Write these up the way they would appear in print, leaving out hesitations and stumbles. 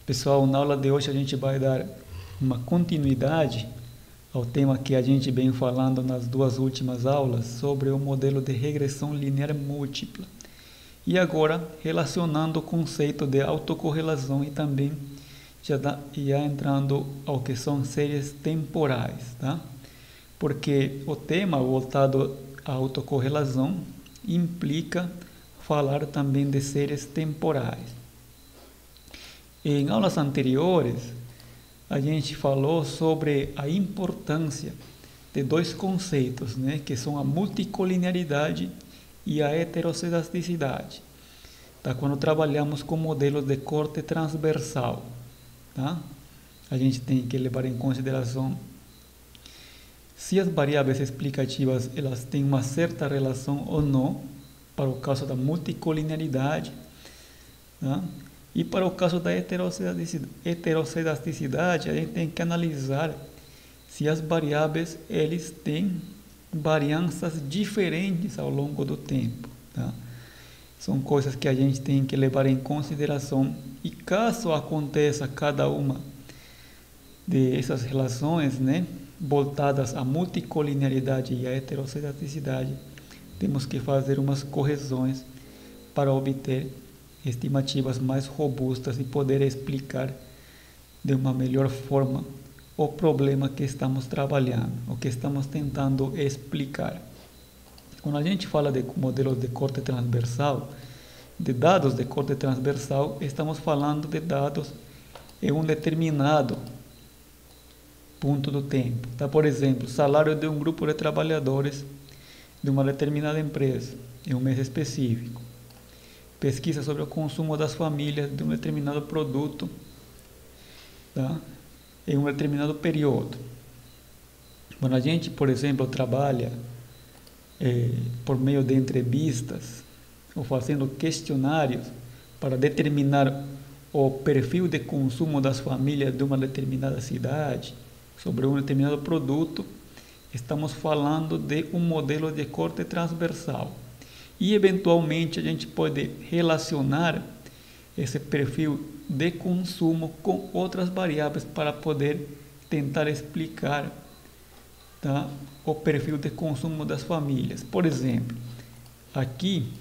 Pessoal, na aula de hoje a gente vai dar uma continuidade ao tema que a gente vem falando nas duas últimas aulas sobre o modelo de regressão linear múltipla. E agora, relacionando o conceito de autocorrelação e também já entrando ao que são séries temporais, tá? Porque o tema voltado à autocorrelação implica falar também de séries temporais. Em aulas anteriores, a gente falou sobre a importância de dois conceitos, né, que são a multicolinearidade e a heterocedasticidade, tá? Quando trabalhamos com modelos de corte transversal, tá? A gente tem que levar em consideração se as variáveis explicativas elas têm uma certa relação ou não, para o caso da multicolinearidade, tá? E para o caso da heterocedasticidade, a gente tem que analisar se as variáveis eles têm variâncias diferentes ao longo do tempo, tá? São coisas que a gente tem que levar em consideração, e caso aconteça cada uma dessas relações, né, voltadas à multicolinearidade e à heterocedaticidade, temos que fazer umas correções para obter estimativas mais robustas e poder explicar de uma melhor forma o problema que estamos trabalhando, o que estamos tentando explicar. Quando a gente fala de modelos de corte transversal, de dados de corte transversal, estamos falando de dados em um determinado ponto do tempo. Tá? Por exemplo, salário de um grupo de trabalhadores de uma determinada empresa em um mês específico. Pesquisa sobre o consumo das famílias de um determinado produto, tá? Em um determinado período. Quando a gente, por exemplo, trabalha por meio de entrevistas ou fazendo questionários para determinar o perfil de consumo das famílias de uma determinada cidade sobre um determinado produto, estamos falando de um modelo de corte transversal. E, eventualmente, a gente pode relacionar esse perfil de consumo com outras variáveis para poder tentar explicar, tá, o perfil de consumo das famílias. Por exemplo, aqui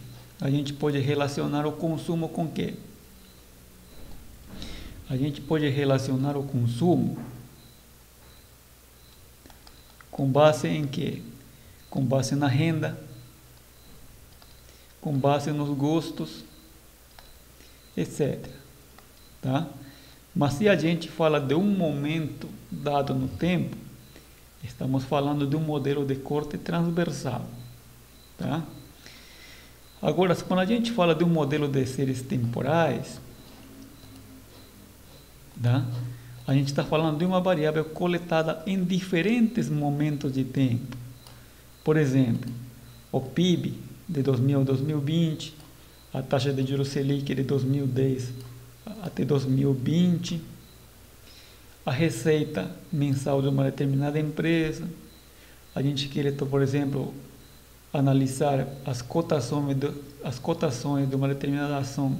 a gente pode relacionar o consumo com o quê? A gente pode relacionar o consumo com base em quê? Com base na renda, com base nos gostos, etc. Tá? Mas se a gente fala de um momento dado no tempo, estamos falando de um modelo de corte transversal. Tá? Agora, quando a gente fala de um modelo de séries temporais, tá? A gente está falando de uma variável coletada em diferentes momentos de tempo. Por exemplo, o PIB de 2000 a 2020, a taxa de juros Selic de 2010 até 2020, a receita mensal de uma determinada empresa. A gente quer, por exemplo, analisar as cotações de uma determinada ação,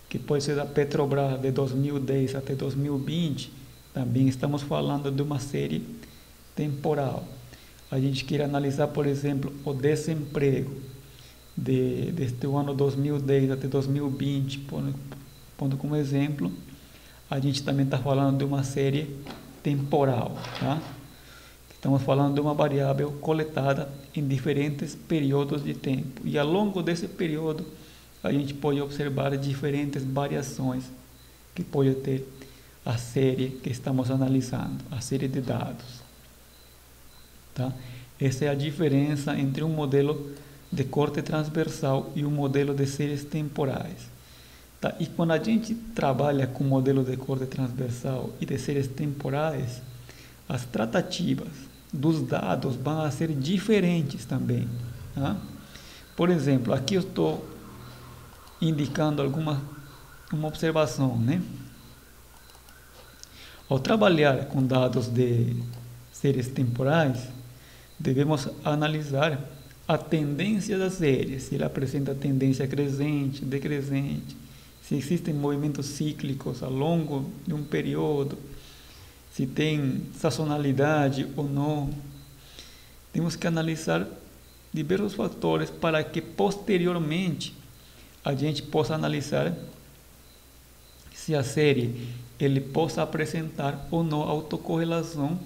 que pode ser da Petrobras de 2010 até 2020, também estamos falando de uma série temporal. A gente quer analisar, por exemplo, o desemprego deste ano 2010 até 2020, pondo como exemplo, a gente também está falando de uma série temporal, tá? Estamos falando de uma variável coletada em diferentes períodos de tempo. E ao longo desse período, a gente pode observar diferentes variações que pode ter a série que estamos analisando, a série de dados. Tá? Essa é a diferença entre um modelo de corte transversal e um modelo de séries temporais. Tá? E quando a gente trabalha com modelo de corte transversal e de séries temporais, as tratativas dos dados vão a ser diferentes também. Tá? Por exemplo, aqui eu estou indicando uma observação, né? Ao trabalhar com dados de séries temporais, devemos analisar a tendência da série, se ela apresenta tendência crescente, decrescente, se existem movimentos cíclicos ao longo de um período, se tem sazonalidade ou não. Temos que analisar diversos fatores para que posteriormente a gente possa analisar se a série ele possa apresentar ou não autocorrelação,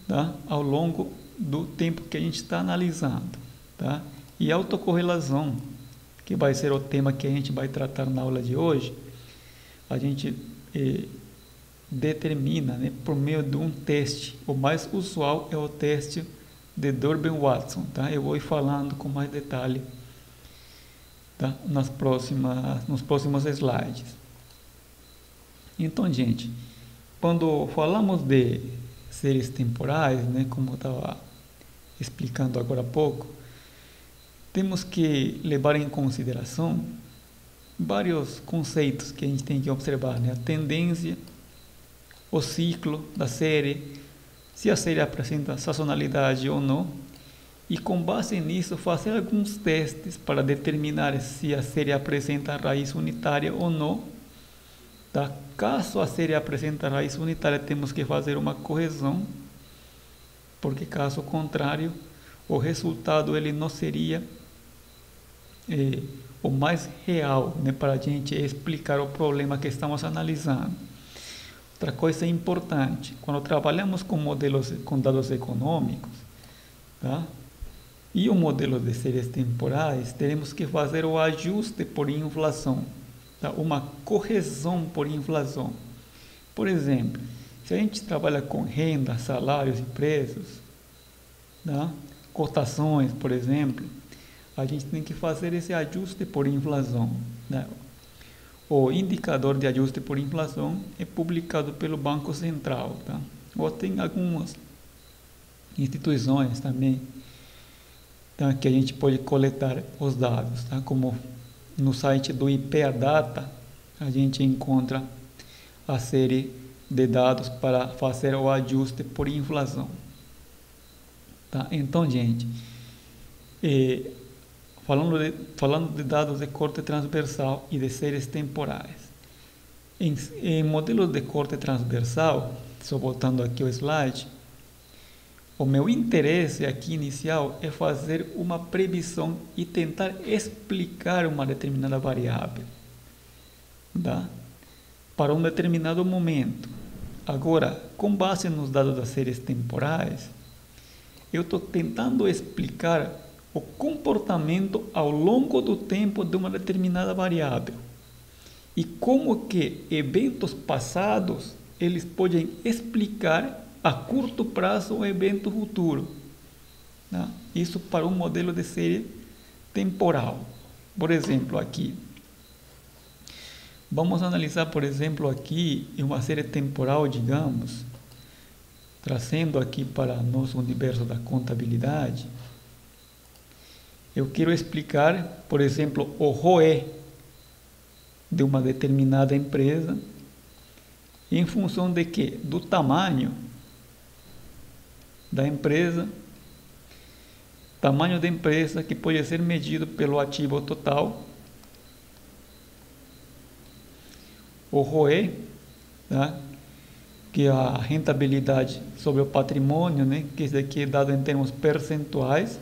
tá? Ao longo do tempo que a gente está analisando, tá? E autocorrelação, que vai ser o tema que a gente vai tratar na aula de hoje, a gente determina, né, por meio de um teste. O mais usual é o teste de Durbin-Watson, tá? Eu vou ir falando com mais detalhe, tá? Nos próximos slides. Então, gente, quando falamos de séries temporais, né, como eu estava explicando agora há pouco, temos que levar em consideração vários conceitos que a gente tem que observar, né? A tendência, o ciclo da série, se a série apresenta sazonalidade ou não, e com base nisso fazer alguns testes para determinar se a série apresenta raiz unitária ou não. Tá? Caso a série apresente raiz unitária, temos que fazer uma correção, porque caso contrário, o resultado ele não seria o mais real, né, para a gente explicar o problema que estamos analisando. Outra coisa importante, quando trabalhamos com modelos com dados econômicos, tá? E o modelo de séries temporais, teremos que fazer o ajuste por inflação, tá? Uma correção por inflação. Por exemplo, se a gente trabalha com renda, salários e preços, tá? Cotações, por exemplo, a gente tem que fazer esse ajuste por inflação, né? O indicador de ajuste por inflação é publicado pelo Banco Central, tá? Ou tem algumas instituições também, tá, que a gente pode coletar os dados, tá? Como no site do IPEA-Data, a gente encontra a série de dados para fazer o ajuste por inflação, tá? Então, gente, falando de dados de corte transversal e de séries temporais. Em modelos de corte transversal, só voltando aqui ao slide, o meu interesse aqui inicial é fazer uma previsão e tentar explicar uma determinada variável, tá? Para um determinado momento. Agora, com base nos dados das séries temporais, eu estou tentando explicar o comportamento ao longo do tempo de uma determinada variável e como que eventos passados eles podem explicar a curto prazo o evento futuro, né? Isso para um modelo de série temporal. Por exemplo, aqui vamos analisar, por exemplo, aqui uma série temporal, digamos, trazendo aqui para nosso universo da contabilidade. Eu quero explicar, por exemplo, o ROE de uma determinada empresa em função de quê? Do tamanho da empresa, tamanho da empresa que pode ser medido pelo ativo total, o ROE, tá? Que é a rentabilidade sobre o patrimônio, né? Que isso aqui é dado em termos percentuais.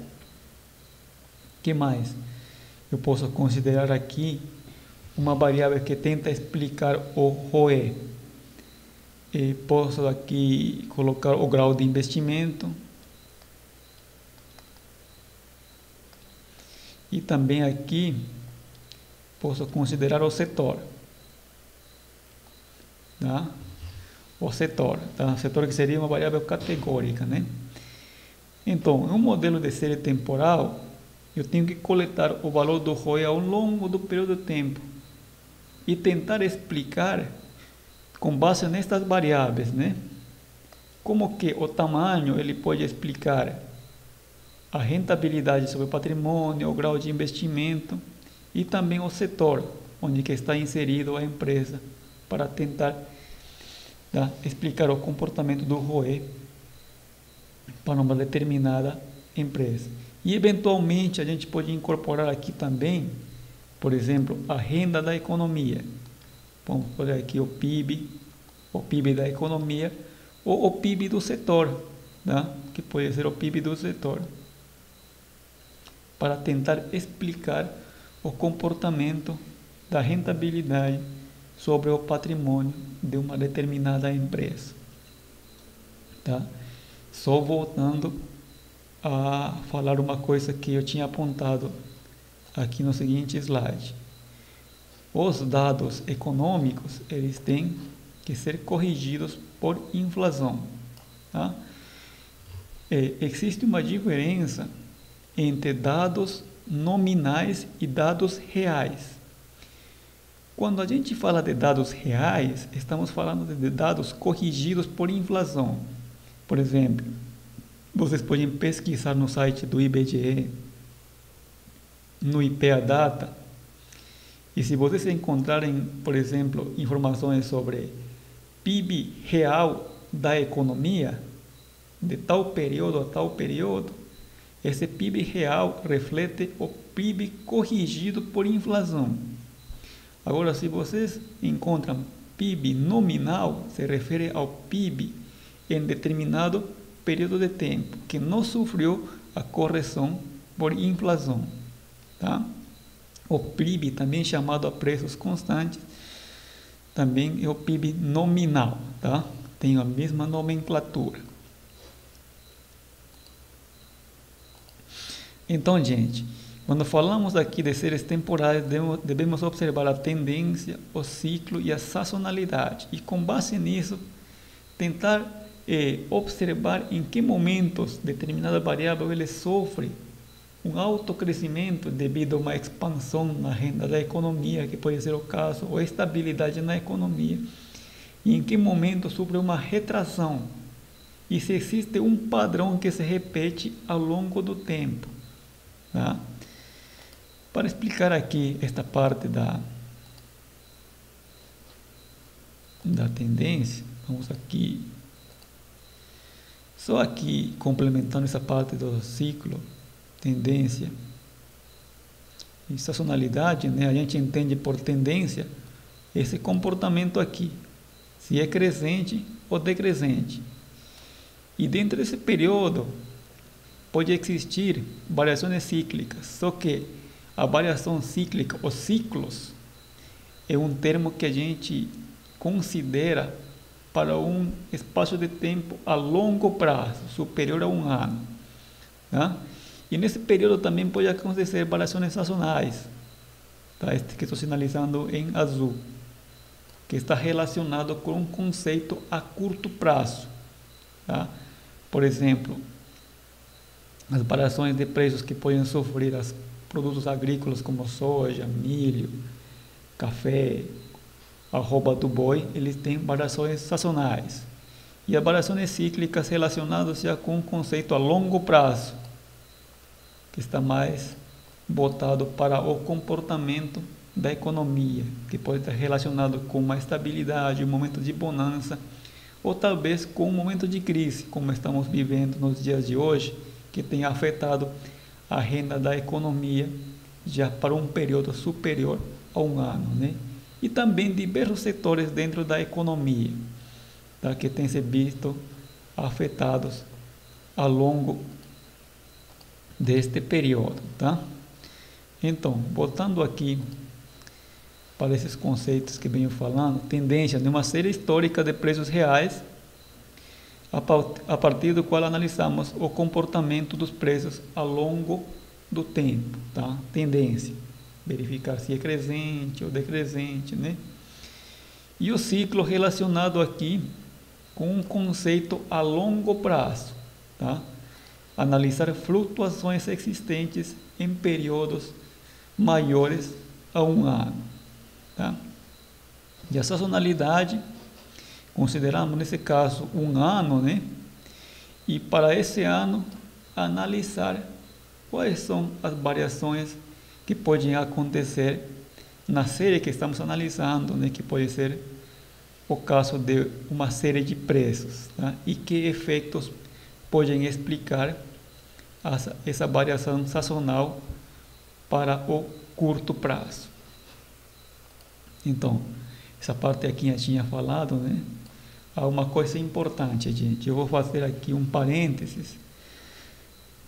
Que mais? Eu posso considerar aqui uma variável que tenta explicar o ROE. E posso aqui colocar o grau de investimento. E também aqui posso considerar o setor. Tá? O setor, tá? O setor que seria uma variável categórica, né? Então, em um modelo de série temporal, eu tenho que coletar o valor do ROE ao longo do período de tempo e tentar explicar, com base nestas variáveis, né, como que o tamanho ele pode explicar a rentabilidade sobre o patrimônio, o grau de investimento e também o setor onde que está inserido a empresa, para tentar, tá, explicar o comportamento do ROE para uma determinada empresa. E eventualmente a gente pode incorporar aqui também, por exemplo, a renda da economia. Vamos olhar aqui o PIB da economia, ou o PIB do setor, tá? Que pode ser o PIB do setor, para tentar explicar o comportamento da rentabilidade sobre o patrimônio de uma determinada empresa. Tá? Só voltando a falar uma coisa que eu tinha apontado aqui no seguinte slide. Os dados econômicos, eles têm que ser corrigidos por inflação. Tá? Existe uma diferença entre dados nominais e dados reais. Quando a gente fala de dados reais, estamos falando de dados corrigidos por inflação. Por exemplo, vocês podem pesquisar no site do IBGE, no IPEA-Data, e se vocês encontrarem, por exemplo, informações sobre PIB real da economia, de tal período a tal período, esse PIB real reflete o PIB corrigido por inflação. Agora, se vocês encontram PIB nominal, se refere ao PIB em determinado período de tempo, que não sofreu a correção por inflação. Tá? O PIB, também chamado a preços constantes, também é o PIB nominal. Tá? Tem a mesma nomenclatura. Então, gente, quando falamos aqui de séries temporais, devemos observar a tendência, o ciclo e a sazonalidade. E com base nisso, tentar observar em que momentos determinada variável ele sofre um alto crescimento devido a uma expansão na renda da economia, que pode ser o caso, ou estabilidade na economia, e em que momento sofre uma retração, e se existe um padrão que se repete ao longo do tempo. Tá? Para explicar aqui esta parte da tendência, vamos aqui, só aqui complementando essa parte do ciclo, tendência e sazonalidade, né? A gente entende por tendência esse comportamento aqui, se é crescente ou decrescente. E dentro desse período pode existir variações cíclicas, só que a variação cíclica, os ciclos, é um termo que a gente considera para um espaço de tempo a longo prazo, superior a um ano. Tá? E nesse período também pode acontecer variações sazonais, tá? Este que estou sinalizando em azul, que está relacionado com um conceito a curto prazo. Tá? Por exemplo, as variações de preços que podem sofrer os produtos agrícolas como soja, milho, café, arroba do boi, eles têm variações sazonais. E as variações cíclicas relacionadas já com um conceito a longo prazo, que está mais voltado para o comportamento da economia, que pode estar relacionado com uma estabilidade, um momento de bonança, ou talvez com um momento de crise, como estamos vivendo nos dias de hoje, que tem afetado a renda da economia já para um período superior a um ano, né? E também diversos setores dentro da economia, tá? Que têm se visto afetados ao longo deste período, tá? Então, voltando aqui para esses conceitos que venho falando, tendência de uma série histórica de preços reais, a partir do qual analisamos o comportamento dos preços ao longo do tempo, tá? Tendência, verificar se é crescente ou decrescente, né? E o ciclo relacionado aqui com um conceito a longo prazo, tá? Analisar flutuações existentes em períodos maiores a um ano, tá? E a sazonalidade, consideramos nesse caso um ano, né? E para esse ano analisar quais são as variações que podem acontecer na série que estamos analisando, né? Que pode ser o caso de uma série de preços, tá? E que efeitos podem explicar essa variação sazonal para o curto prazo. Então, essa parte aqui eu tinha falado, né? Há uma coisa importante, gente. Eu vou fazer aqui um parênteses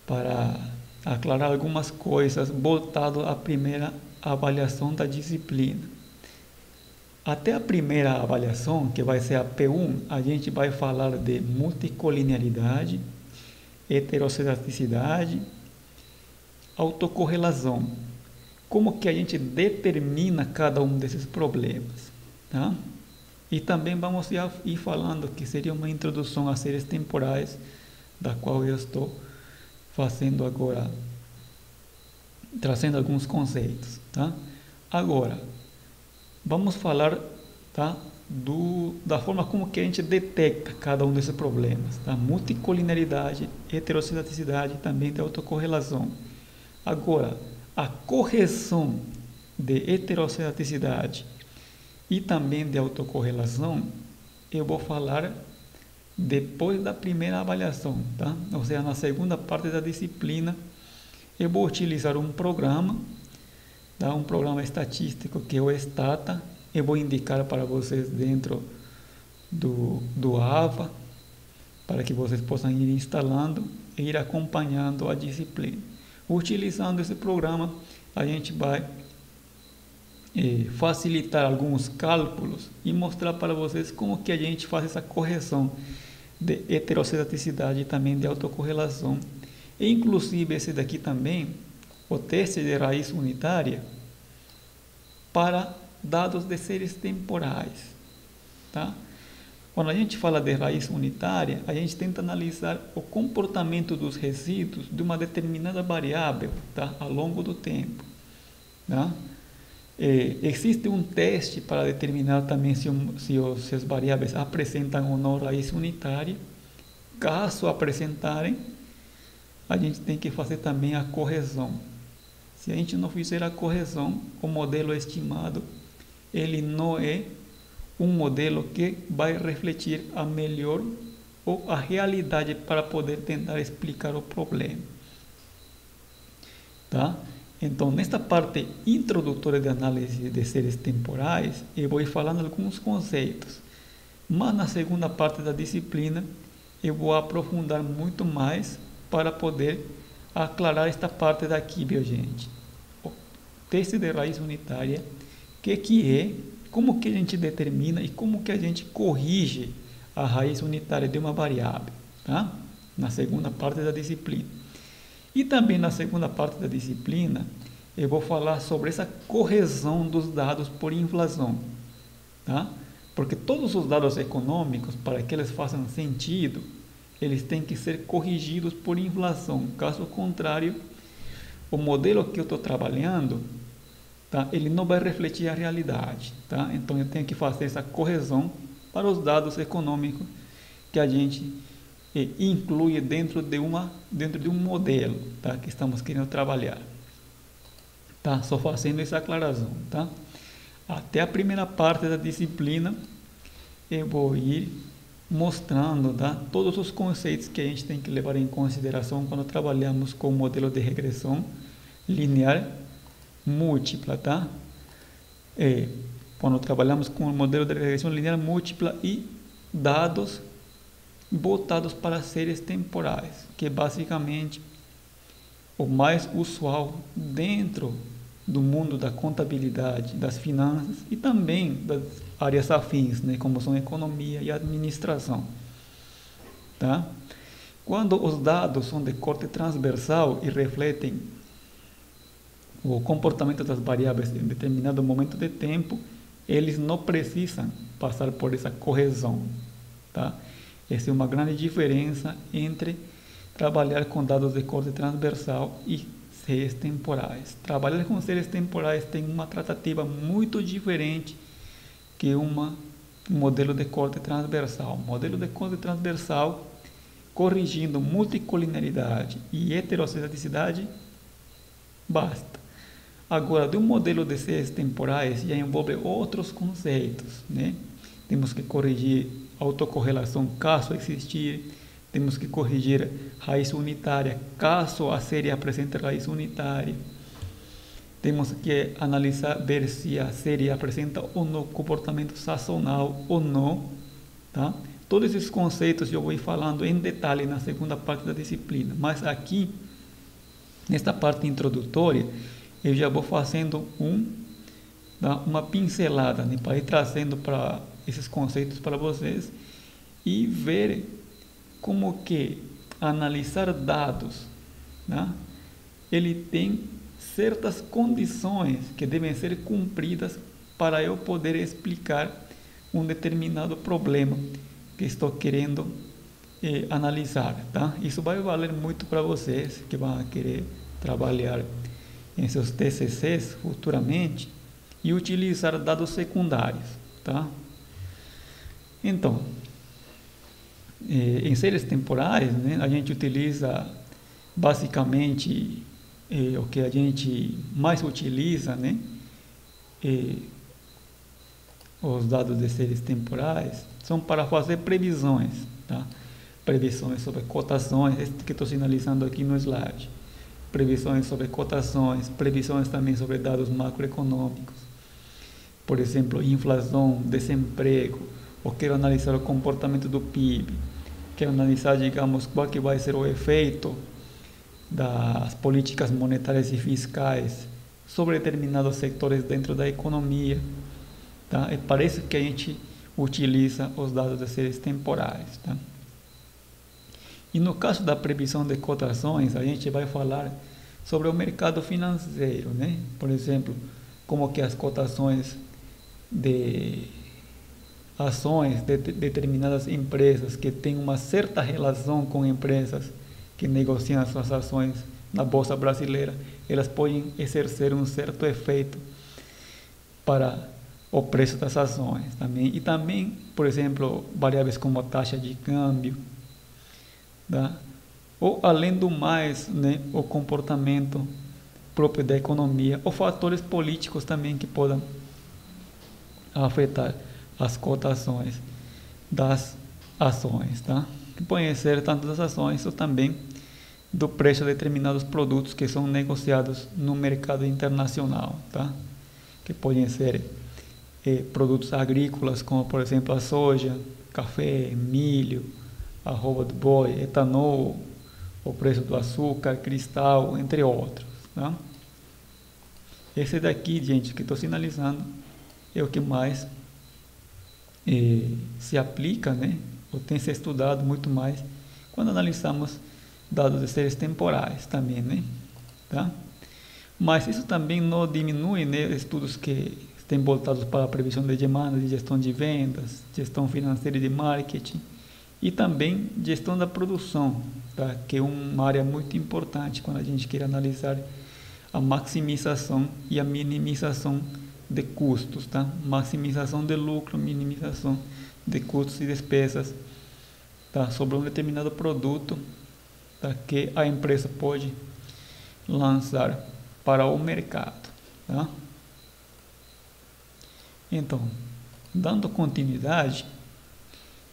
para aclarar algumas coisas voltado à primeira avaliação da disciplina. Até a primeira avaliação, que vai ser a P1, a gente vai falar de multicolinearidade, heterocitasticidade, autocorrelação. Como que a gente determina cada um desses problemas, tá? E também vamos ir falando que seria uma introdução a séries temporais, da qual eu estou fazendo agora, trazendo alguns conceitos, tá? Agora, vamos falar, tá, da forma como que a gente detecta cada um desses problemas, tá? Multicolinearidade, heterocitasticidade, também tem autocorrelação. Agora, a correção de heterocitasticidade e também de autocorrelação, eu vou falar depois da primeira avaliação, tá? Ou seja, na segunda parte da disciplina, eu vou utilizar um programa, tá? Um programa estatístico que é o Stata. Eu vou indicar para vocês dentro do AVA, para que vocês possam ir instalando e ir acompanhando a disciplina. Utilizando esse programa, a gente vai facilitar alguns cálculos e mostrar para vocês como que a gente faz essa correção de heterocitasticidade e também de autocorrelação. E, inclusive, esse daqui também, o teste de raiz unitária para dados de séries temporais, tá? Quando a gente fala de raiz unitária, a gente tenta analisar o comportamento dos resíduos de uma determinada variável, tá? Ao longo do tempo, tá? Existe um teste para determinar também se as variáveis apresentam ou não raiz unitária. Caso apresentarem, a gente tem que fazer também a correção. Se a gente não fizer a correção, o modelo estimado, ele não é um modelo que vai refletir a melhor ou a realidade para poder tentar explicar o problema, tá? Então, nesta parte introdutória de análise de séries temporais, eu vou ir falando alguns conceitos, mas na segunda parte da disciplina eu vou aprofundar muito mais para poder aclarar esta parte daqui, viu, gente? O teste de raiz unitária, que é, como que a gente determina e como que a gente corrige a raiz unitária de uma variável, tá? Na segunda parte da disciplina. E também na segunda parte da disciplina, eu vou falar sobre essa correção dos dados por inflação, tá? Porque todos os dados econômicos, para que eles façam sentido, eles têm que ser corrigidos por inflação. Caso contrário, o modelo que eu estou trabalhando, tá, ele não vai refletir a realidade, tá? Então eu tenho que fazer essa correção para os dados econômicos que a gente inclui dentro de um modelo, tá, que estamos querendo trabalhar, tá? Só fazendo essa aclaração, tá? Até a primeira parte da disciplina eu vou ir mostrando, tá, todos os conceitos que a gente tem que levar em consideração quando trabalhamos com o modelo de regressão linear múltipla, tá? Quando trabalhamos com o modelo de regressão linear múltipla e dados voltados para séries temporais, que é basicamente o mais usual dentro do mundo da contabilidade, das finanças e também das áreas afins, né, como são economia e administração, tá? Quando os dados são de corte transversal e refletem o comportamento das variáveis em determinado momento de tempo, eles não precisam passar por essa correção, tá? Essa é uma grande diferença entre trabalhar com dados de corte transversal e séries temporais. Trabalhar com séries temporais tem uma tratativa muito diferente que um modelo de corte transversal. Modelo de corte transversal, corrigindo multicolinearidade e heterocitasticidade, basta. Agora, de um modelo de séries temporais já envolve outros conceitos, né? Temos que corrigir autocorrelação, caso existir. Temos que corrigir raiz unitária, caso a série apresente raiz unitária. temos que analisar, ver se a série apresenta ou não comportamento sazonal ou não, tá? Todos esses conceitos eu vou ir falando em detalhe na segunda parte da disciplina, mas aqui, nesta parte introdutória, eu já vou fazendo uma pincelada, né, para ir trazendo para esses conceitos para vocês e ver como que analisar dados, né, ele tem certas condições que devem ser cumpridas para eu poder explicar um determinado problema que estou querendo analisar, tá? Isso vai valer muito para vocês que vão querer trabalhar em seus TCCs futuramente e utilizar dados secundários, tá? Então, em séries temporais, né, a gente utiliza basicamente o que a gente mais utiliza, né, os dados de séries temporais são para fazer previsões, tá? Previsões sobre cotações, este que estou sinalizando aqui no slide. Previsões sobre cotações, previsões também sobre dados macroeconômicos. Por exemplo, inflação, desemprego, ou quero analisar o comportamento do PIB, quero analisar, digamos, qual que vai ser o efeito das políticas monetárias e fiscais sobre determinados setores dentro da economia, tá? É para isso que a gente utiliza os dados de séries temporais, tá? E no caso da previsão de cotações, a gente vai falar sobre o mercado financeiro, né? Por exemplo, como que as cotações de ações de determinadas empresas que têm uma certa relação com empresas que negociam as suas ações na Bolsa Brasileira, elas podem exercer um certo efeito para o preço das ações também. E também, por exemplo, variáveis como a taxa de câmbio, tá? Ou além do mais, né, o comportamento próprio da economia, ou fatores políticos também que podem afetar as cotações das ações, tá? Que podem ser tanto das ações ou também do preço de determinados produtos que são negociados no mercado internacional, tá? Que podem ser produtos agrícolas, como por exemplo a soja, café, milho, arroba do boi, etanol, o preço do açúcar, cristal, entre outros, tá? Esse daqui, gente, que estou sinalizando, é o que mais se aplica, né? Ou tem se estudado muito mais quando analisamos dados de séries temporais também, né? Tá? Mas isso também não diminui, né, estudos que estão voltados para a previsão de demanda, de gestão de vendas, gestão financeira e de marketing e também gestão da produção, tá? Que é uma área muito importante quando a gente quer analisar a maximização e a minimização de custos, tá? Maximização de lucro, minimização de custos e despesas, tá? Sobre um determinado produto, tá? Que a empresa pode lançar para o mercado, tá? Então, dando continuidade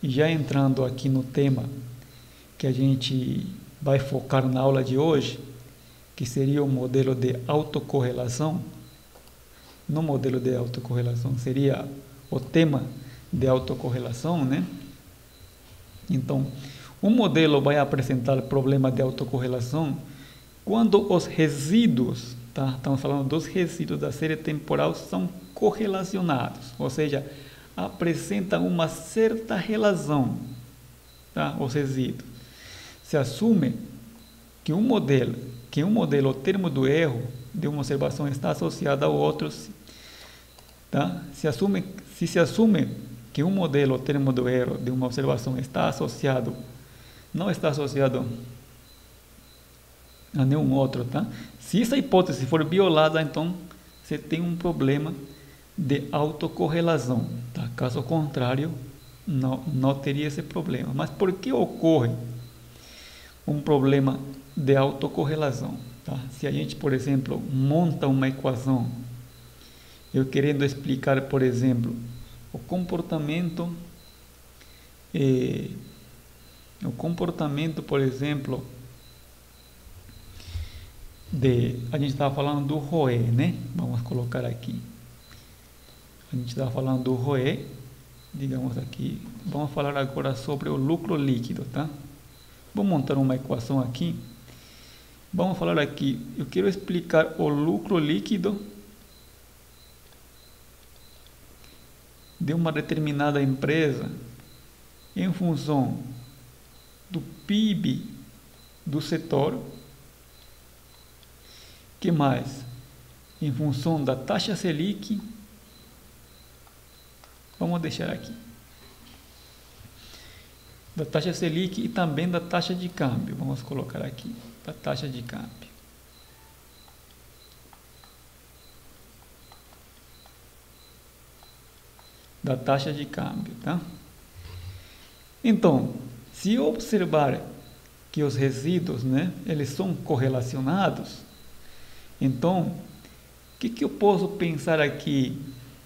e já entrando aqui no tema que a gente vai focar na aula de hoje, que seria o modelo de autocorrelação. No modelo de autocorrelação seria o tema de autocorrelação, né? Então, o modelo vai apresentar problema de autocorrelação quando os resíduos, tá? Estamos falando dos resíduos da série temporal, são correlacionados, ou seja, apresentam uma certa relação, tá? Os resíduos. Se assume que um modelo, o termo do erro de uma observação está associado ao outro, tá? Se se assume que um modelo, o termo do erro de uma observação não está associado a nenhum outro, tá? Se essa hipótese for violada, então você tem um problema de autocorrelação, tá? Caso contrário, não teria esse problema. Mas por que ocorre um problema de autocorrelação, tá? Se a gente, por exemplo, monta uma equação, eu querendo explicar, por exemplo, o comportamento, por exemplo, a gente estava falando do ROE, né? Vamos colocar aqui. A gente estava falando do ROE, digamos aqui. Vamos falar agora sobre o lucro líquido, tá? Vou montar uma equação aqui. Vamos falar aqui, eu quero explicar o lucro líquido de uma determinada empresa em função do PIB do setor. Que mais? Em função da taxa Selic. Vamos deixar aqui. Da taxa Selic e também da taxa de câmbio. Vamos colocar aqui, da taxa de câmbio. Da taxa de câmbio, tá? Então, se eu observar que os resíduos, né, eles são correlacionados, então, o que eu posso pensar aqui?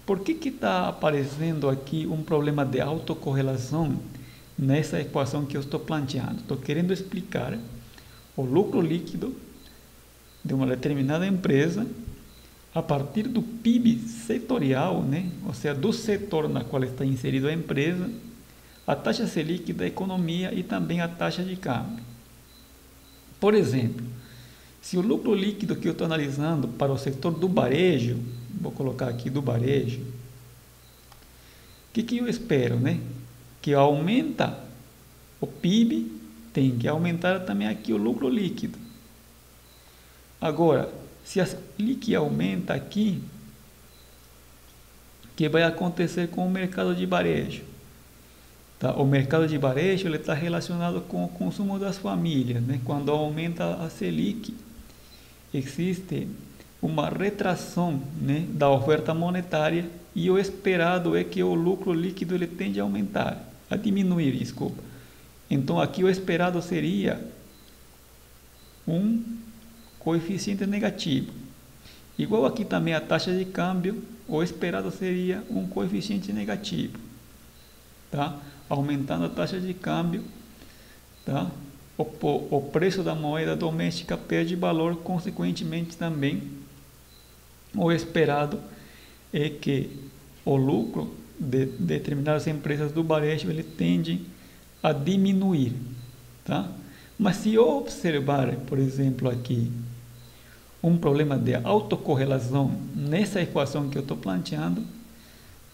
Por que está aparecendo aqui um problema de autocorrelação nessa equação que eu estou planteando? Estou querendo explicar o lucro líquido de uma determinada empresa a partir do PIB setorial, né? Ou seja, do setor na qual está inserida a empresa, a taxa Selic da economia e também a taxa de câmbio. Por exemplo, se o lucro líquido que eu estou analisando para o setor do varejo, vou colocar aqui do varejo, o que eu espero, né? Que aumenta o PIB, tem que aumentar também aqui o lucro líquido. Agora, se a Selic aumenta aqui, o que vai acontecer com o mercado de varejo? Tá? O mercado de varejo está relacionado com o consumo das famílias, né? Quando aumenta a Selic, existe uma retração, né, da oferta monetária e o esperado é que o lucro líquido ele tende a aumentar, a diminuir, desculpa. Então aqui o esperado seria um coeficiente negativo. Igual aqui também a taxa de câmbio, o esperado seria um coeficiente negativo, tá? Aumentando a taxa de câmbio, tá? O preço da moeda doméstica perde valor, consequentemente também o esperado é que o lucro de determinadas empresas do varejo ele tende a diminuir, tá? Mas se eu observar, por exemplo, aqui um problema de autocorrelação nessa equação que eu estou planteando,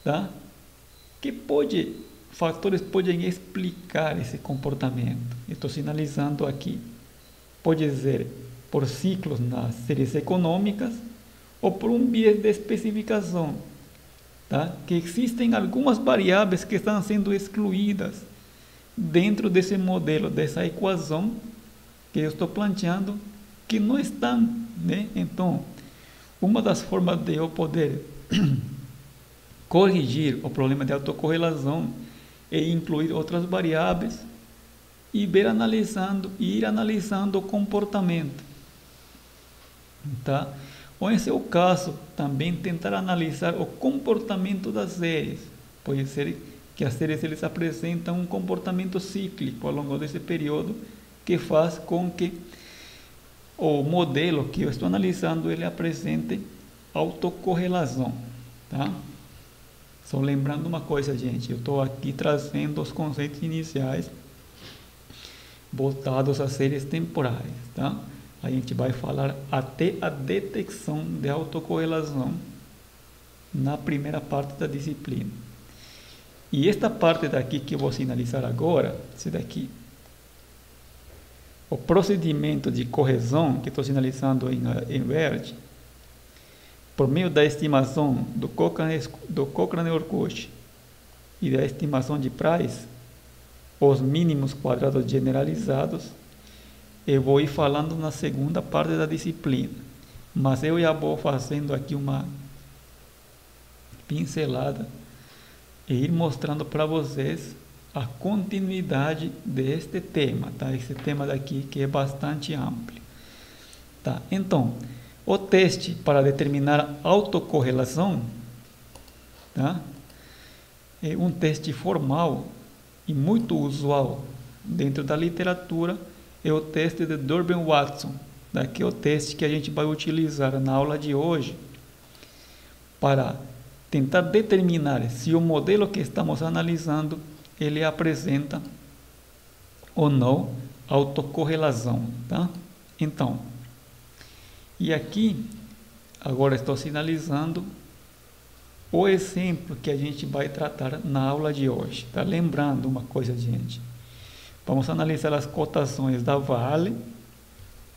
tá? Fatores podem explicar esse comportamento. Estou sinalizando aqui. Pode ser por ciclos nas séries econômicas ou por um viés de especificação, tá? Que existem algumas variáveis que estão sendo excluídas dentro desse modelo, dessa equação que eu estou planteando, que não estão, né? Então, uma das formas de eu poder corrigir o problema de autocorrelação é incluir outras variáveis e ir analisando o comportamento, tá? Ou em seu caso, também tentar analisar o comportamento das séries. Pode ser que as séries eles apresentam um comportamento cíclico ao longo desse período que faz com que o modelo que eu estou analisando ele apresente autocorrelação, tá? Só lembrando uma coisa, gente, eu estou aqui trazendo os conceitos iniciais voltados a séries temporais, tá? A gente vai falar até a detecção de autocorrelação na primeira parte da disciplina. E esta parte daqui que eu vou sinalizar agora, esse daqui, o procedimento de correção que estou sinalizando em verde, por meio da estimação do Cochrane-Urquhart e da estimação de Price, os mínimos quadrados generalizados, eu vou ir falando na segunda parte da disciplina, mas eu já vou fazendo aqui uma pincelada e ir mostrando para vocês a continuidade deste tema, tá? Esse tema daqui que é bastante amplo, tá? Então, o teste para determinar autocorrelação, tá? É um teste formal e muito usual dentro da literatura, é o teste de Durbin-Watson, Daqui é o teste que a gente vai utilizar na aula de hoje para tentar determinar se o modelo que estamos analisando ele apresenta ou não autocorrelação, tá? Então, e aqui agora estou sinalizando o exemplo que a gente vai tratar na aula de hoje, tá? Lembrando uma coisa, gente. Vamos analisar as cotações da Vale,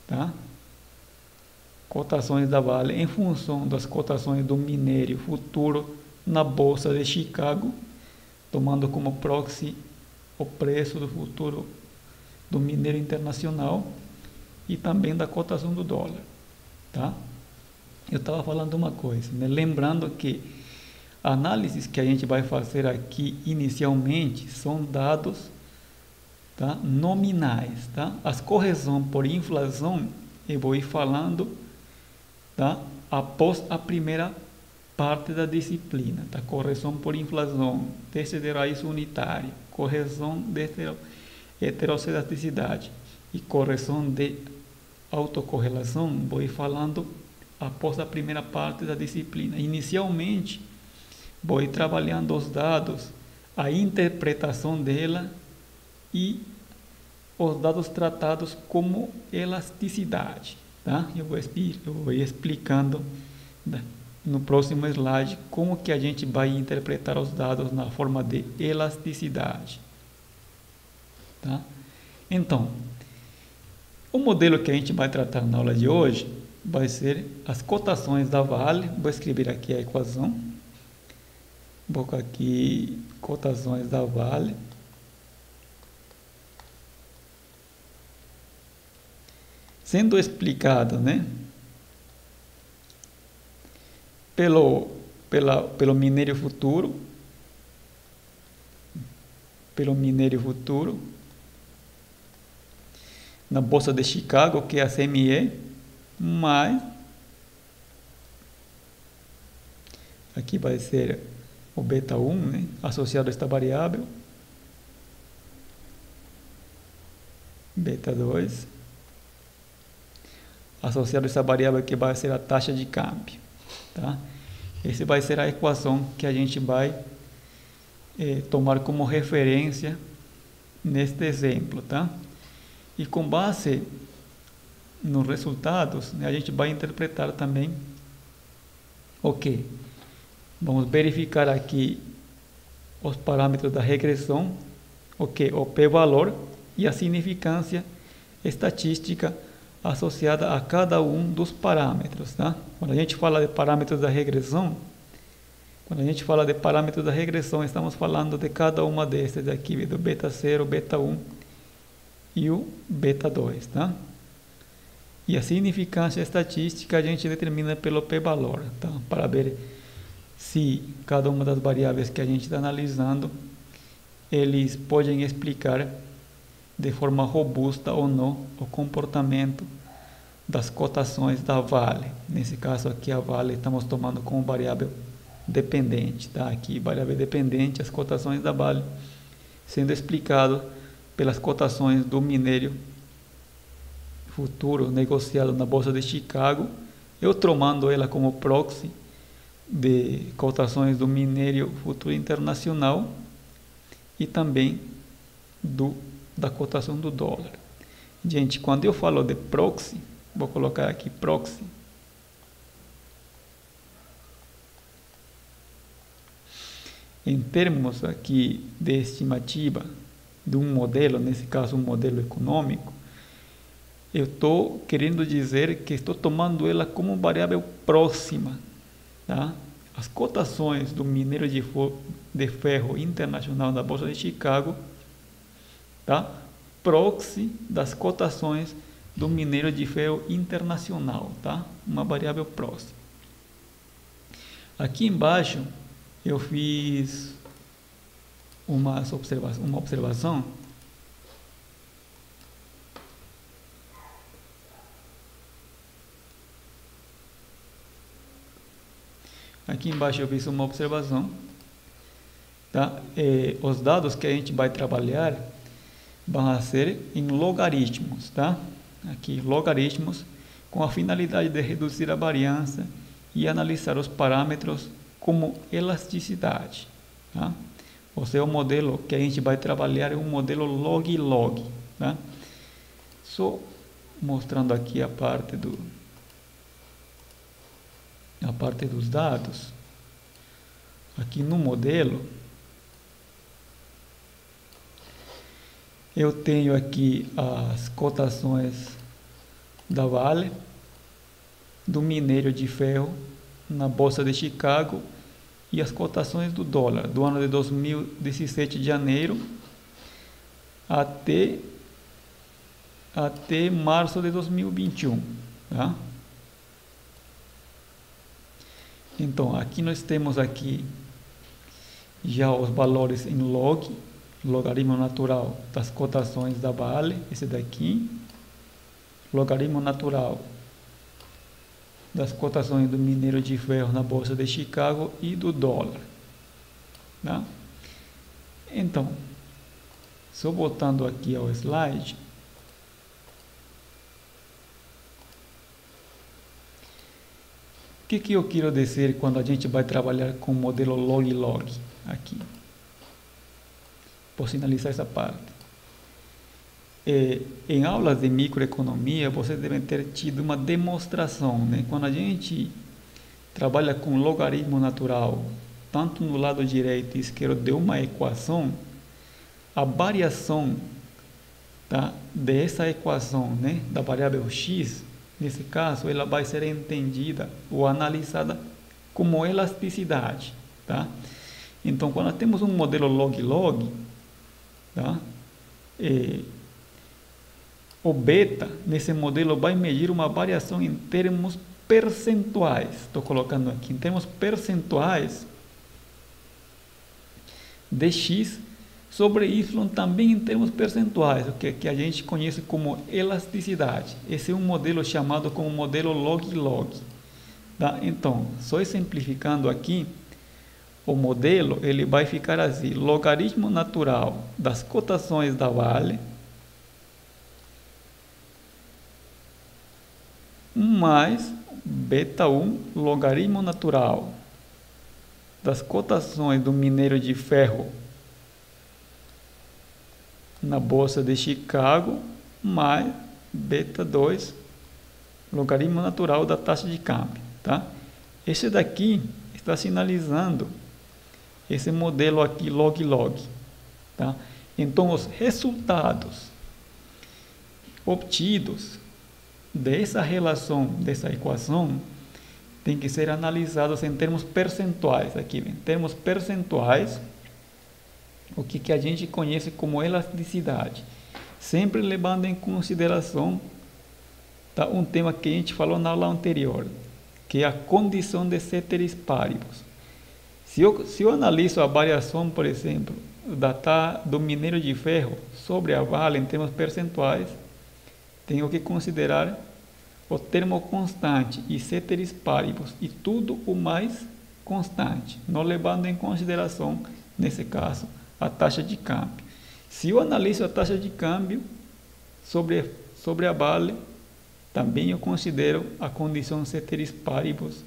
tá? Cotações da Vale em função das cotações do minério futuro na Bolsa de Chicago, tomando como proxy o preço do futuro do minério internacional e também da cotação do dólar, tá? Eu estava falando uma coisa, né? Lembrando que análises que a gente vai fazer aqui inicialmente são dados, tá? Nominais, tá? As correções por inflação eu vou ir falando, tá? Após a primeira parte da disciplina, tá? Correção por inflação, teste de raiz unitária, correção de heterocedaticidade e correção de autocorrelação, vou ir falando após a primeira parte da disciplina. Inicialmente, vou ir trabalhando os dados, a interpretação dela e os dados tratados como elasticidade, tá? Eu vou ir explicando no próximo slide como que a gente vai interpretar os dados na forma de elasticidade, tá? Então, o modelo que a gente vai tratar na aula de hoje vai ser as cotações da Vale. Vou escrever aqui a equação. Vou colocar aqui cotações da Vale. Sendo explicado, né? Pelo minério futuro. Pelo minério futuro. Na Bolsa de Chicago, que é a CME, mais aqui vai ser o beta 1, né, associado a esta variável, beta 2, associado a essa variável que vai ser a taxa de câmbio, tá? Essa vai ser a equação que a gente vai tomar como referência neste exemplo, tá? E com base nos resultados, né, a gente vai interpretar também o quê? Vamos verificar aqui os parâmetros da regressão, o p-valor e a significância estatística associada a cada um dos parâmetros, tá? Quando a gente fala de parâmetros da regressão, estamos falando de cada uma desses aqui, do beta 0, beta 1 e o beta 2, tá? E a significância estatística a gente determina pelo p-valor, tá? Para ver se cada uma das variáveis que a gente está analisando, eles podem explicar de forma robusta ou não o comportamento das cotações da Vale. Nesse caso aqui a Vale estamos tomando como variável dependente, tá? Aqui variável dependente, as cotações da Vale, sendo explicado pelas cotações do minério futuro negociado na Bolsa de Chicago, eu tomando ela como proxy de cotações do minério futuro internacional e também da cotação do dólar. Gente, quando eu falo de proxy, vou colocar aqui proxy, em termos aqui de estimativa de um modelo, nesse caso um modelo econômico, eu estou querendo dizer que estou tomando ela como variável próxima, tá? As cotações do minério de ferro internacional da Bolsa de Chicago, tá? Proxy das cotações do minério de ferro internacional, tá? Uma variável próxima. Aqui embaixo eu fiz uma observação. Aqui embaixo eu fiz uma observação, tá? Os dados que a gente vai trabalhar vão ser em logaritmos, tá? Aqui logaritmos, com a finalidade de reduzir a variância e analisar os parâmetros como elasticidade. Tá? Ou seja, o modelo que a gente vai trabalhar é um modelo log-log. Tá? Só mostrando aqui a parte dos dados. Aqui no modelo, eu tenho aqui as cotações da Vale, do minério de ferro na Bolsa de Chicago e as cotações do dólar do ano de 2017 de janeiro até março de 2021, tá? Então, aqui nós temos aqui já os valores em logaritmo natural das cotações da Vale, esse daqui, logaritmo natural das cotações do minério de ferro na Bolsa de Chicago e do dólar. Tá? Então, só voltando aqui ao slide, o que eu quero dizer quando a gente vai trabalhar com o modelo log-log aqui? Vou sinalizar essa parte. Em aulas de microeconomia, vocês devem ter tido uma demonstração, né? Quando a gente trabalha com logaritmo natural, tanto no lado direito e esquerdo de uma equação, a variação, tá, dessa equação, né, da variável x, nesse caso, ela vai ser entendida ou analisada como elasticidade. Tá? Então, quando temos um modelo log-log, tá, o beta, nesse modelo, vai medir uma variação em termos percentuais. Estou colocando aqui, em termos percentuais de x sobre y, também em termos percentuais, o que a gente conhece como elasticidade. Esse é um modelo chamado como modelo log-log. Tá? Então, só simplificando aqui, o modelo ele vai ficar assim: logaritmo natural das cotações da Vale mais beta 1 logaritmo natural das cotações do minério de ferro na Bolsa de Chicago mais beta 2 logaritmo natural da taxa de câmbio. Tá? Esse daqui está sinalizando esse modelo aqui log-log. Tá? Então, os resultados obtidos dessa relação, dessa equação, tem que ser analisados em termos percentuais. Aqui, em termos percentuais, o que a gente conhece como elasticidade, sempre levando em consideração, tá, um tema que a gente falou na aula anterior, que é a condição de ceteris paribus. Se eu analiso a variação, por exemplo, do minério de ferro sobre a Vale em termos percentuais, tenho que considerar o termo constante e ceteris paribus e tudo o mais constante, não levando em consideração, nesse caso, a taxa de câmbio. Se eu analiso a taxa de câmbio sobre a Vale, também eu considero a condição ceteris paribus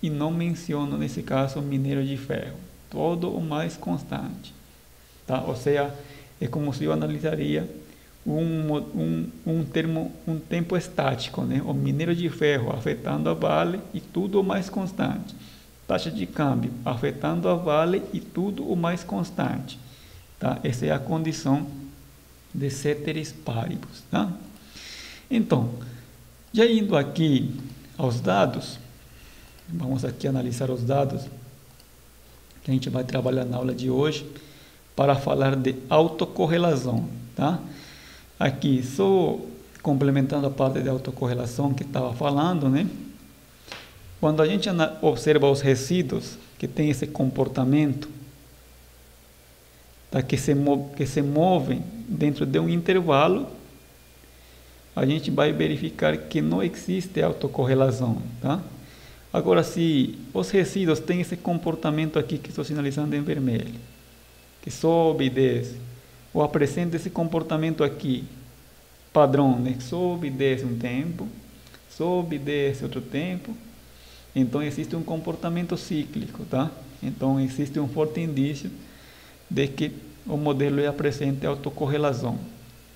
e não menciono, nesse caso, o minério de ferro, todo o mais constante. Tá? Ou seja, é como se eu analisaria um tempo estático, né? O minério de ferro afetando a Vale e tudo o mais constante. Taxa de câmbio afetando a Vale e tudo o mais constante. Tá? Essa é a condição de ceteris paribus. Tá? Então, já indo aqui aos dados, vamos aqui analisar os dados que a gente vai trabalhar na aula de hoje para falar de autocorrelação. Tá? Aqui, só complementando a parte de autocorrelação que estava falando, né? Quando a gente observa os resíduos que têm esse comportamento, tá? que se movem dentro de um intervalo, a gente vai verificar que não existe autocorrelação. Tá? Agora, se os resíduos têm esse comportamento aqui que estou sinalizando em vermelho, que sobe e desce, ou apresenta esse comportamento aqui, padrão, né? Sobe e desce um tempo, sobe, desce outro tempo. Então existe um comportamento cíclico, tá? Então existe um forte indício de que o modelo apresenta autocorrelação.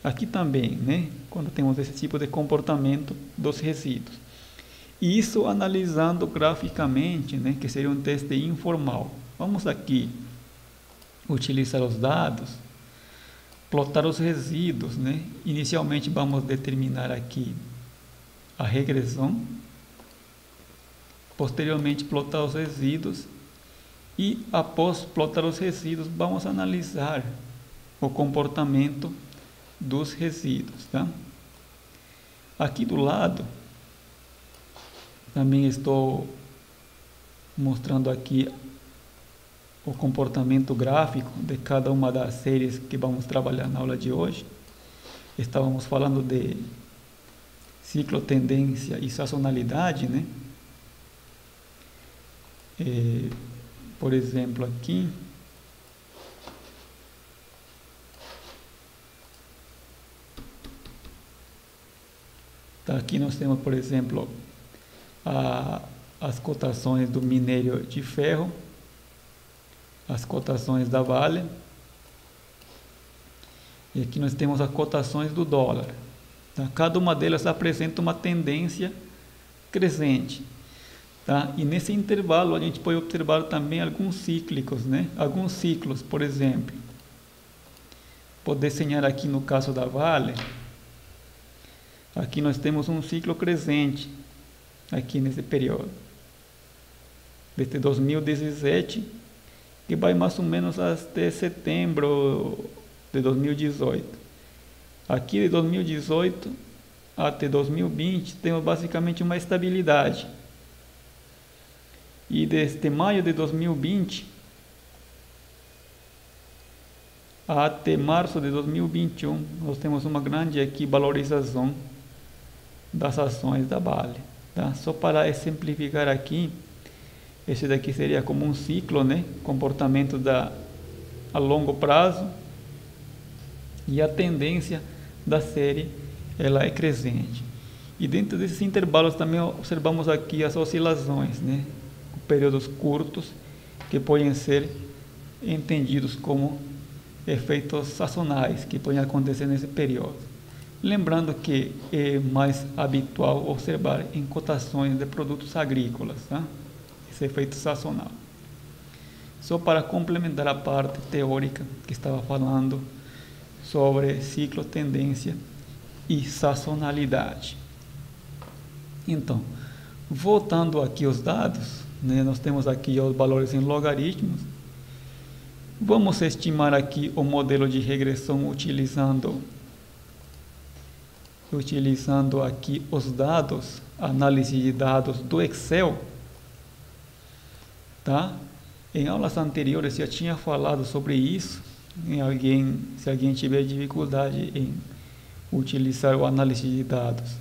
Aqui também, né? Quando temos esse tipo de comportamento dos resíduos. E isso analisando graficamente, né? Que seria um teste informal. Vamos aqui utilizar os dados, plotar os resíduos, né? Inicialmente vamos determinar aqui a regressão, posteriormente plotar os resíduos e após plotar os resíduos vamos analisar o comportamento dos resíduos, tá? Aqui do lado também estou mostrando aqui o comportamento gráfico de cada uma das séries que vamos trabalhar na aula de hoje. Estávamos falando de ciclo, tendência e sazonalidade, né? Por exemplo, aqui aqui nós temos, por exemplo, as cotações do minério de ferro, as cotações da Vale, e aqui nós temos as cotações do dólar. Tá? Cada uma delas apresenta uma tendência crescente. Tá? E nesse intervalo a gente pode observar também alguns cíclicos, né? Alguns ciclos, por exemplo. Vou desenhar aqui no caso da Vale. Aqui nós temos um ciclo crescente, aqui nesse período, desde 2017, que vai mais ou menos até setembro de 2018. Aqui de 2018 até 2020 temos basicamente uma estabilidade. E desde maio de 2020 até março de 2021 nós temos uma grande aqui valorização das ações da Vale, tá? Só para exemplificar aqui, esse daqui seria como um ciclo, né? Comportamento a longo prazo, e a tendência da série ela é crescente. E dentro desses intervalos também observamos aqui as oscilações, né? Períodos curtos que podem ser entendidos como efeitos sazonais que podem acontecer nesse período. Lembrando que é mais habitual observar em cotações de produtos agrícolas, tá? Esse efeito sazonal. Só para complementar a parte teórica que estava falando sobre ciclo, tendência e sazonalidade. Então, voltando aqui aos dados, né, nós temos aqui os valores em logaritmos. Vamos estimar aqui o modelo de regressão utilizando aqui os dados, análise de dados do Excel, tá? Em aulas anteriores eu tinha falado sobre isso. Se alguém tiver dificuldade em utilizar o análise de dados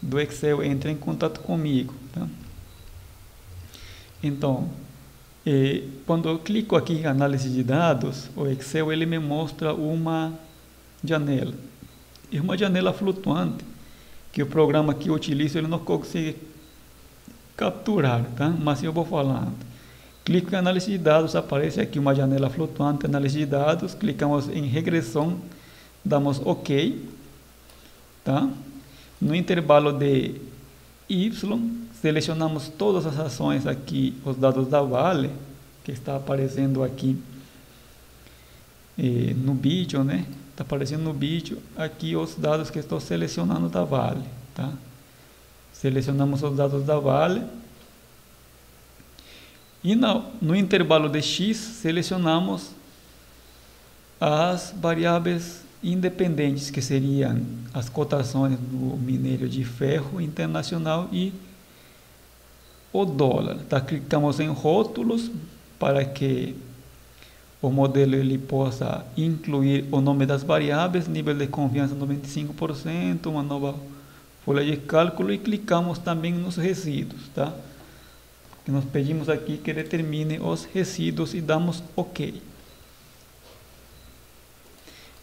do Excel, entre em contato comigo, tá? Então, quando eu clico aqui em análise de dados, o Excel ele me mostra uma janela. É uma janela flutuante que o programa que eu utilizo ele não consegue capturar, tá? Mas eu vou falando. Clico em análise de dados, aparece aqui uma janela flutuante, análise de dados, clicamos em regressão, damos OK, tá? No intervalo de Y, selecionamos todas as ações aqui, os dados da Vale, que está aparecendo aqui no vídeo, né? Está aparecendo no vídeo aqui os dados que estou selecionando da Vale, tá? Selecionamos os dados da Vale e no intervalo de X selecionamos as variáveis independentes, que seriam as cotações do minério de ferro internacional e o dólar, tá? Clicamos em rótulos para que o modelo ele possa incluir o nome das variáveis, nível de confiança 95%, uma nova folha de cálculo, e clicamos também nos resíduos, tá? Que nós pedimos aqui que determine os resíduos e damos OK.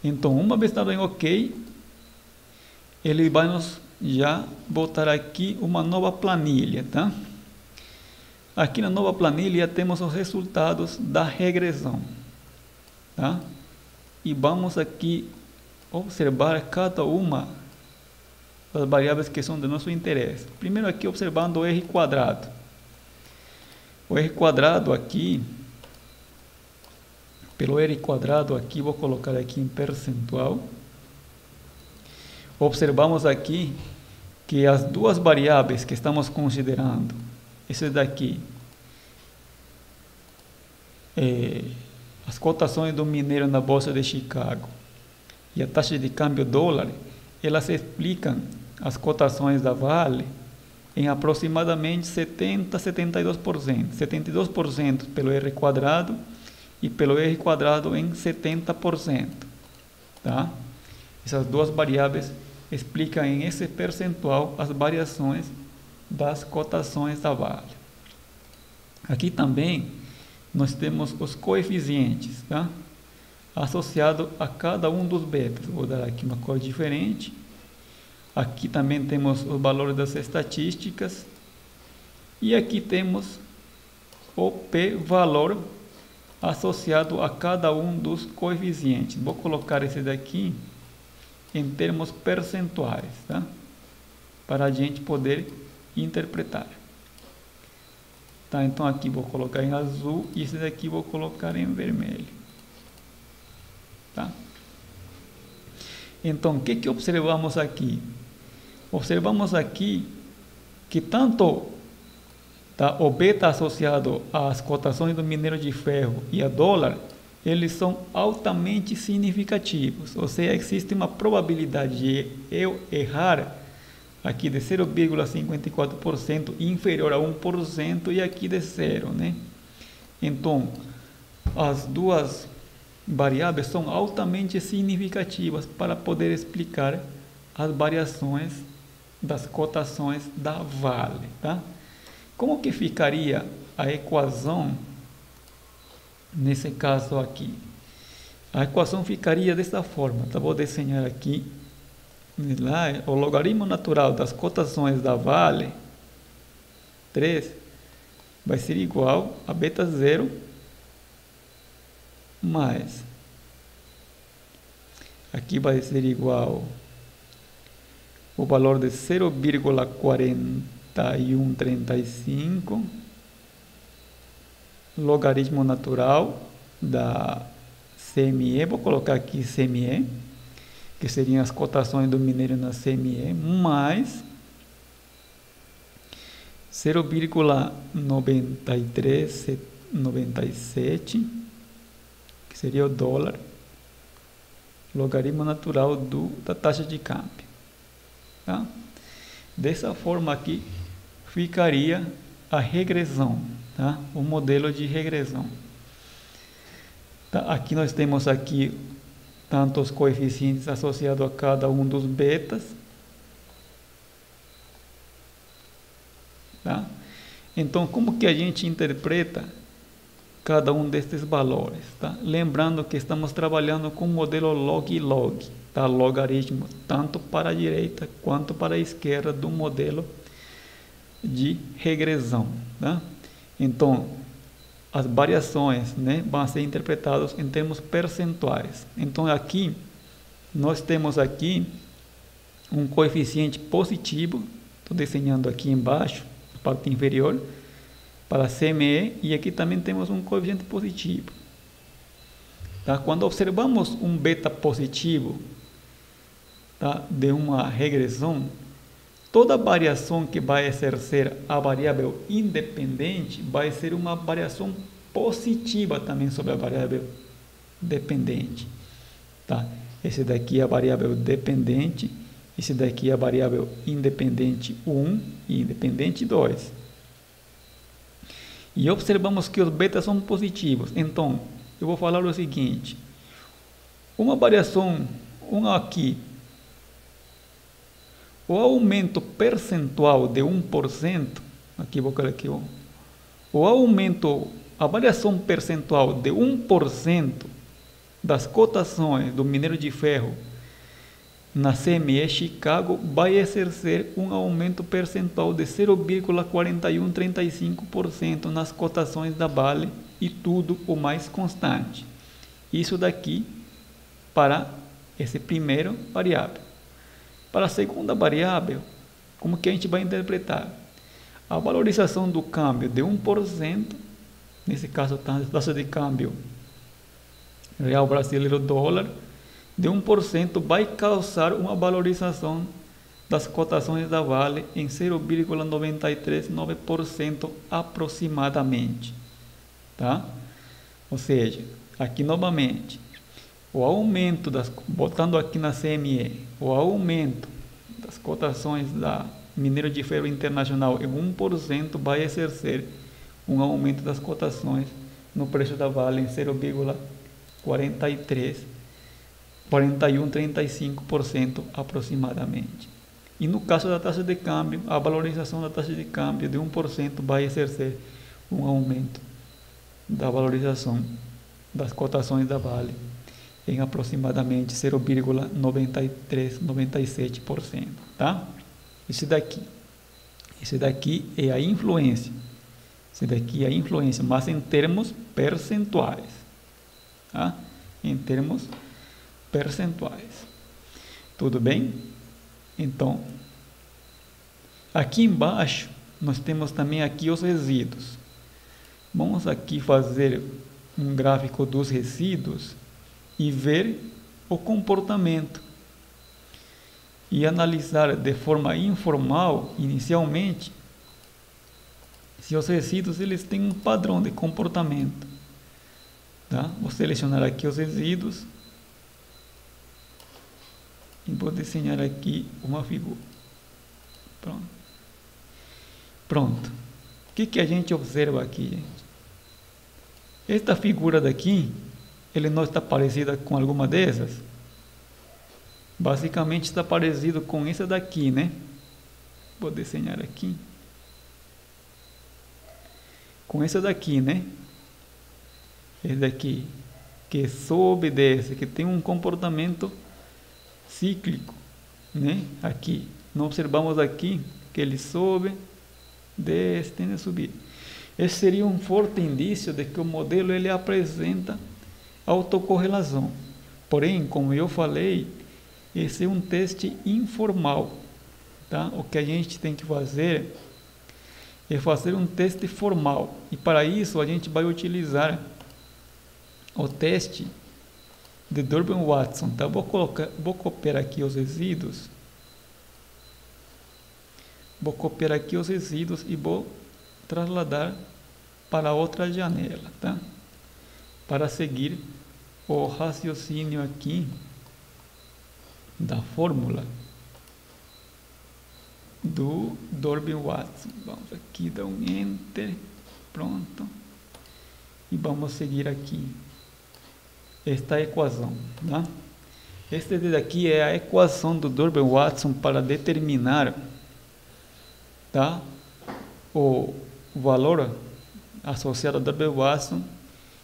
Então, uma vez dado em OK, ele vai nos já botar aqui uma nova planilha, tá? Aqui na nova planilha temos os resultados da regressão, tá? E vamos aqui observar cada uma das variáveis que são de nosso interesse. Primeiro aqui observando o R quadrado. O R quadrado aqui, pelo R quadrado aqui, vou colocar aqui em percentual. Observamos aqui que as duas variáveis que estamos considerando, esse daqui, as cotações do minério na Bolsa de Chicago e a taxa de câmbio dólar, elas explicam as cotações da Vale em aproximadamente 70% a 72%. 72% pelo R quadrado e pelo R quadrado em 70%. Tá? Essas duas variáveis explicam em esse percentual as variações das cotações da Vale. Aqui também nós temos os coeficientes, tá? Associado a cada um dos betas. Vou dar aqui uma cor diferente. Aqui também temos os valores das estatísticas. E aqui temos o p-valor associado a cada um dos coeficientes. Vou colocar esse daqui em termos percentuais, tá? Para a gente poder interpretar. Tá, então aqui vou colocar em azul e esse daqui vou colocar em vermelho. Tá? Então, o que observamos aqui? Observamos aqui que tanto o beta associado às cotações do minério de ferro e a dólar, eles são altamente significativos. Ou seja, existe uma probabilidade de eu errar aqui de 0,54% inferior a 1% e aqui de 0, né? Então, as duas variáveis são altamente significativas para poder explicar as variações das cotações da Vale, tá? Como que ficaria a equação nesse caso aqui? A equação ficaria dessa forma, tá? Vou desenhar aqui. Lá, o logaritmo natural das cotações da Vale 3 vai ser igual a beta 0 mais, aqui vai ser igual o valor de 0,4135 logaritmo natural da CME, vou colocar aqui CME, que seriam as cotações do minério na CME, mais 0,9397, que seria o dólar, logaritmo natural da taxa de câmbio. Tá? Dessa forma aqui ficaria a regressão, tá? O modelo de regressão. Tá? Aqui nós temos aqui tanto os coeficientes associados a cada um dos betas. Tá? Então, como que a gente interpreta cada um destes valores? Tá? Lembrando que estamos trabalhando com o modelo log-log, tá? Logaritmo, tanto para a direita quanto para a esquerda do modelo de regressão. Tá? Então, as variações, né, vão ser interpretadas em termos percentuais. Então, aqui, nós temos aqui um coeficiente positivo, estou desenhando aqui embaixo, na parte inferior, para a CME, e aqui também temos um coeficiente positivo. Tá? Quando observamos um beta positivo, tá, de uma regressão, toda variação que vai exercer a variável independente vai ser uma variação positiva também sobre a variável dependente. Tá? Esse daqui é a variável dependente, esse daqui é a variável independente 1 e independente 2. E observamos que os betas são positivos. Então, eu vou falar o seguinte: uma variação, aqui, o aumento percentual de 1%, aqui vou colocar aqui, a variação percentual de 1% das cotações do minério de ferro na CME Chicago vai exercer um aumento percentual de 0,4135% nas cotações da Vale e tudo o mais constante. Isso daqui para esse primeiro variável. Para a segunda variável, como que a gente vai interpretar? A valorização do câmbio de 1%, nesse caso a taxa de câmbio real brasileiro dólar, de 1% vai causar uma valorização das cotações da Vale em 0,939% aproximadamente. Tá? Ou seja, aqui novamente, o aumento botando aqui na CME, o aumento das cotações da minério de ferro internacional em 1% vai exercer um aumento das cotações no preço da Vale em 0,4135% aproximadamente. E no caso da taxa de câmbio, a valorização da taxa de câmbio de 1% vai exercer um aumento da valorização das cotações da Vale em aproximadamente 0,9397%, tá? Esse daqui é a influência. Esse daqui é a influência, mas em termos percentuais, tá? Em termos percentuais. Tudo bem? Então, aqui embaixo nós temos também aqui os resíduos. Vamos aqui fazer um gráfico dos resíduos e ver o comportamento e analisar de forma informal, inicialmente, se os resíduos eles têm um padrão de comportamento. Tá? Vou selecionar aqui os resíduos e vou desenhar aqui uma figura. Pronto. O que a gente observa aqui, gente? Esta figura daqui, ele não está parecida com alguma dessas? Basicamente está parecido com essa daqui, né? Vou desenhar aqui. Com essa daqui, né? Esse daqui, que sobe e desce, que tem um comportamento cíclico, né? Aqui, nós observamos aqui que ele sobe, desce, tende a subir. Esse seria um forte indício de que o modelo ele apresenta autocorrelação. Porém, como eu falei, esse é um teste informal, tá? O que a gente tem que fazer é fazer um teste formal. E para isso a gente vai utilizar o teste de Durbin-Watson. Tá? Vou copiar aqui os resíduos. Vou copiar aqui os resíduos e vou trasladar para outra janela, tá? Para seguir o raciocínio aqui da fórmula do Durbin-Watson. Vamos aqui dar um Enter, pronto, e vamos seguir aqui esta equação, tá? Este daqui é a equação do Durbin-Watson para determinar, tá, o valor associado ao Durbin-Watson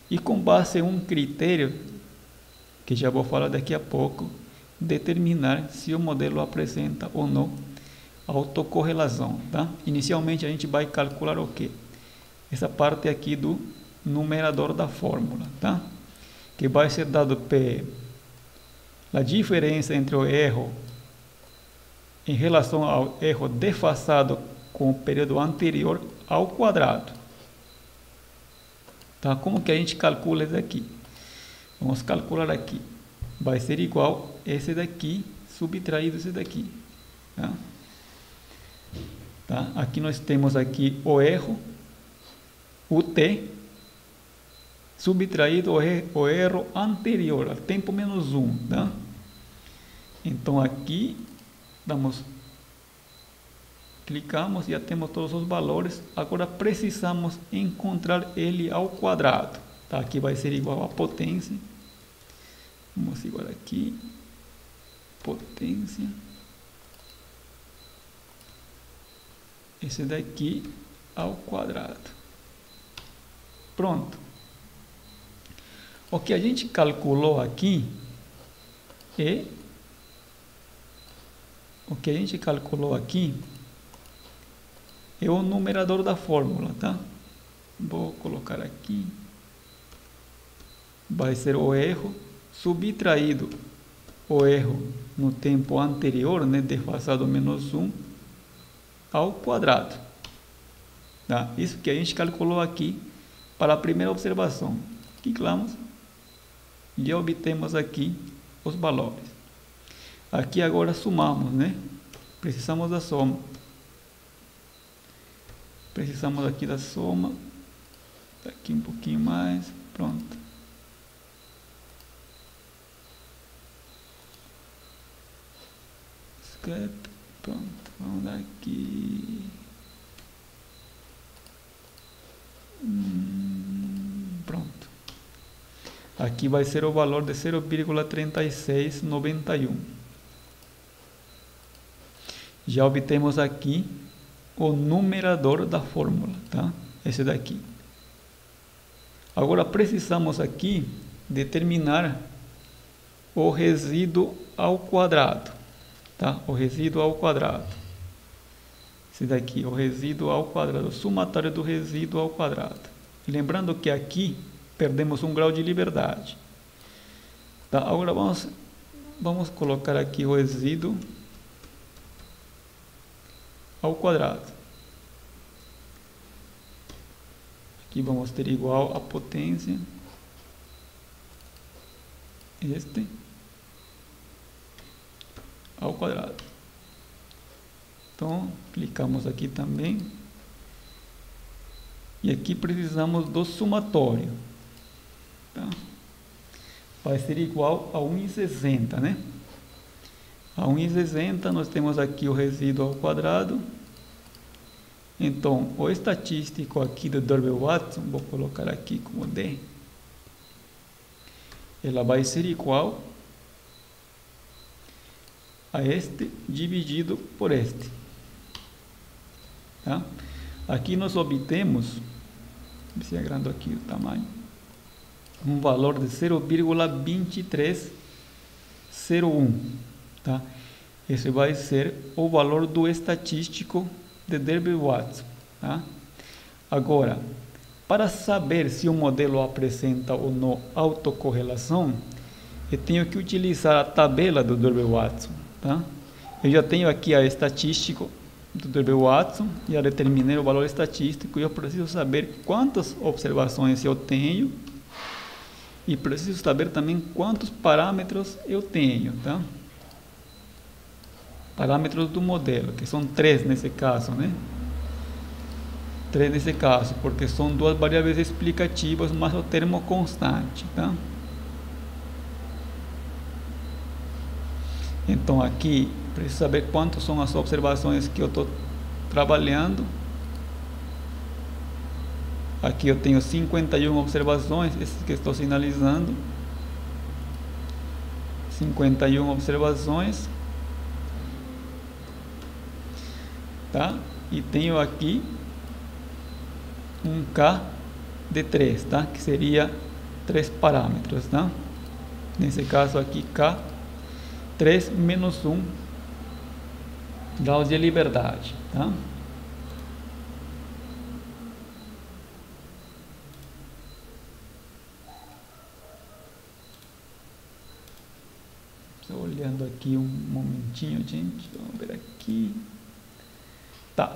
e com base em um critério que já vou falar daqui a pouco, determinar se o modelo apresenta ou não autocorrelação, tá? Inicialmente a gente vai calcular o quê? Essa parte aqui do numerador da fórmula, tá? Que vai ser dado pela diferença entre o erro em relação ao erro defasado com o período anterior ao quadrado. Tá? Como que a gente calcula isso aqui? Vamos calcular aqui. Vai ser igual esse daqui subtraído esse daqui. Tá? Tá? Aqui nós temos aqui o erro, o t, subtraído o erro anterior, a tempo menos 1. Tá? Então aqui clicamos e já temos todos os valores. Agora precisamos encontrar ele ao quadrado. Tá? Aqui vai ser igual a potência. Vamos igual aqui. Potência. Esse daqui ao quadrado. Pronto. O que a gente calculou aqui é o que a gente calculou aqui é o numerador da fórmula, tá? Vou colocar aqui. Vai ser o erro subtraído o erro no tempo anterior, né, defasado menos 1, ao quadrado. Tá? Isso que a gente calculou aqui para a primeira observação. Clicamos e já obtemos aqui os valores. Aqui agora somamos, né? Precisamos da soma. Precisamos aqui da soma. Aqui um pouquinho mais. Pronto. Scrap. Pronto. Vamos dar aqui. Pronto. Aqui vai ser o valor de 0,3691. Já obtemos aqui o numerador da fórmula, tá? Esse daqui. Agora precisamos aqui determinar o resíduo ao quadrado, tá? O resíduo ao quadrado. Esse daqui, o resíduo ao quadrado, o somatório do resíduo ao quadrado. Lembrando que aqui perdemos um grau de liberdade. Tá? Agora vamos colocar aqui o resíduo ao quadrado. Aqui vamos ter igual a potência este ao quadrado. Então, clicamos aqui também. E aqui precisamos do somatório. Tá? Vai ser igual a 1,60, né? A 1,60 nós temos aqui o resíduo ao quadrado. Então, o estatístico aqui do Dolbear-Watson, vou colocar aqui como D. Ela vai ser igual a este dividido por este. Tá? Aqui nós obtemos, se agrando aqui o tamanho, um valor de 0,2301. Tá? Esse vai ser o valor do estatístico de Dolbear-Watson. Tá? Agora, para saber se o modelo apresenta ou não autocorrelação, eu tenho que utilizar a tabela do Dolbear-Watson. Tá? Eu já tenho aqui a estatística do Dolbear-Watson, já determinei o valor estatístico e eu preciso saber quantas observações eu tenho e preciso saber também quantos parâmetros eu tenho, tá? Parâmetros do modelo, que são 3 nesse caso, né? 3 nesse caso, porque são 2 variáveis explicativas mais o termo constante, tá? Então aqui preciso saber quantas são as observações que eu estou trabalhando. Aqui eu tenho 51 observações, essas que estou sinalizando. 51 observações. Tá? E tenho aqui um K de 3, tá? Que seria 3 parâmetros, tá? Nesse caso aqui, K 3 menos 1 graus de liberdade, tá? Estou olhando aqui um momentinho, gente. Vamos ver aqui. Tá.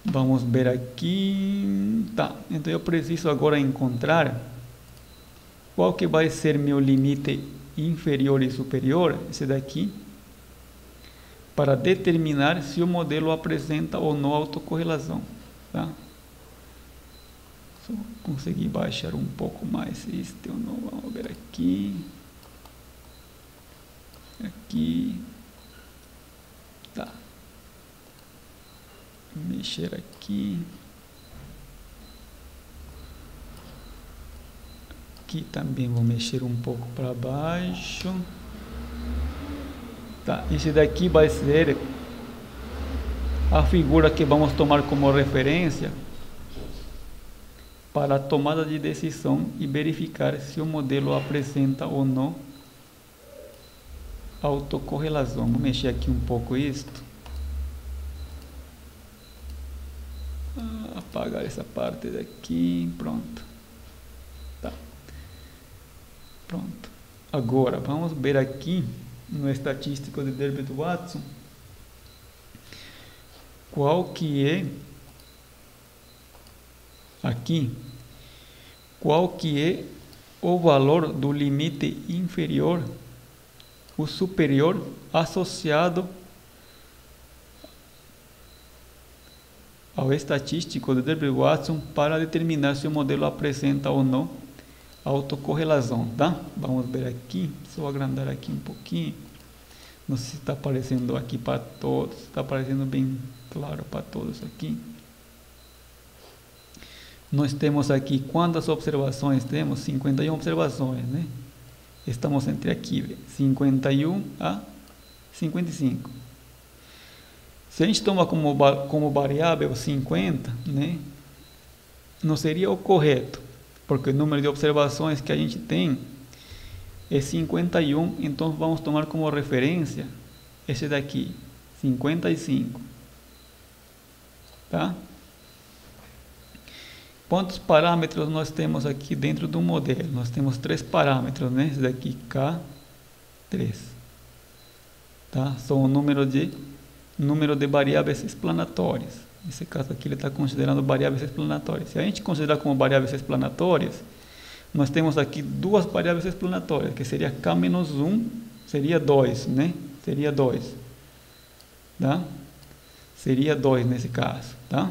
Vamos ver aqui. Tá. Então eu preciso agora encontrar qual que vai ser meu limite inferior e superior, esse daqui, para determinar se o modelo apresenta ou não autocorrelação, tá? Só consegui baixar um pouco mais este ou não, vamos ver aqui, tá, mexer aqui, aqui também vou mexer um pouco para baixo. Tá, esse daqui vai ser a figura que vamos tomar como referência para a tomada de decisão e verificar se o modelo apresenta ou não autocorrelação. Vou mexer aqui um pouco isto. Apagar essa parte daqui, pronto. Tá. Pronto. Agora, vamos ver aqui no estatístico de Delbert-Watson qual que é aqui, qual que é o valor do limite inferior, o superior associado ao estatístico de Delbert-Watson para determinar se o modelo apresenta ou não autocorrelação, tá? Vamos ver aqui, só agrandar aqui um pouquinho. Não sei se está aparecendo aqui para todos, está aparecendo bem claro para todos aqui. Nós temos aqui quantas observações temos? 51 observações, né? Estamos entre aqui, 51 a 55. Se a gente toma como variável 50, né? Não seria o correto, porque o número de observações que a gente tem é 51, então vamos tomar como referência esse daqui, 55. Tá? Quantos parâmetros nós temos aqui dentro do modelo? Nós temos 3 parâmetros, né? Esse daqui, K3. Tá? São o número de variáveis explanatórias. Nesse caso aqui ele está considerando variáveis explanatórias. Se a gente considerar como variáveis explanatórias, nós temos aqui 2 variáveis explanatórias, que seria K-1, seria 2, né? Seria 2. Tá? Seria 2 nesse caso, tá?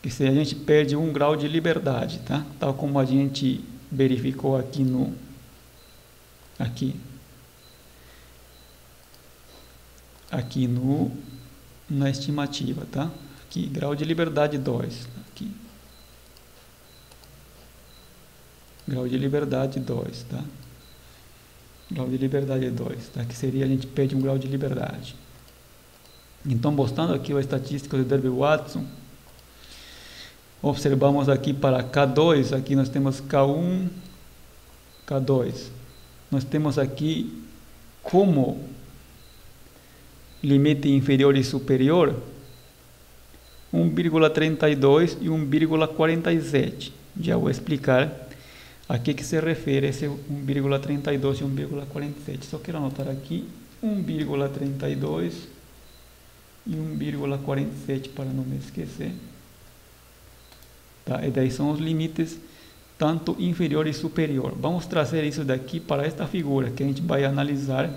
Que se a gente perde 1 grau de liberdade, tá? Tal como a gente verificou aqui na estimativa, tá? Aqui, grau de liberdade 2, aqui. Grau de liberdade 2, tá? Grau de liberdade 2, tá? Que seria a gente perde 1 grau de liberdade. Então, mostrando aqui a estatística de Delbert-Watson, observamos aqui para K2, aqui nós temos K1, K2. Nós temos aqui como limite inferior e superior 1,32 e 1,47. Já vou explicar a que se refere esse 1,32 e 1,47. Só quero anotar aqui 1,32 e 1,47 para não me esquecer. Tá? E daí são os limites tanto inferior e superior. Vamos trazer isso daqui para esta figura que a gente vai analisar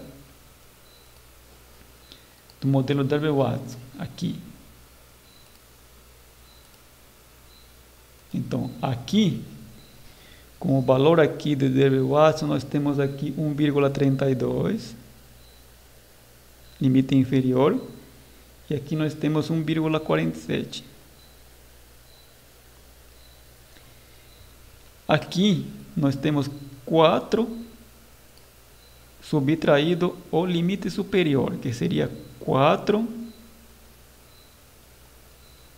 do modelo Delbert-Watson aqui. Então, aqui, com o valor aqui de Delbert-Watson, nós temos aqui 1,32, limite inferior, e aqui nós temos 1,47. Aqui nós temos 4 subtraído o limite superior, que seria 4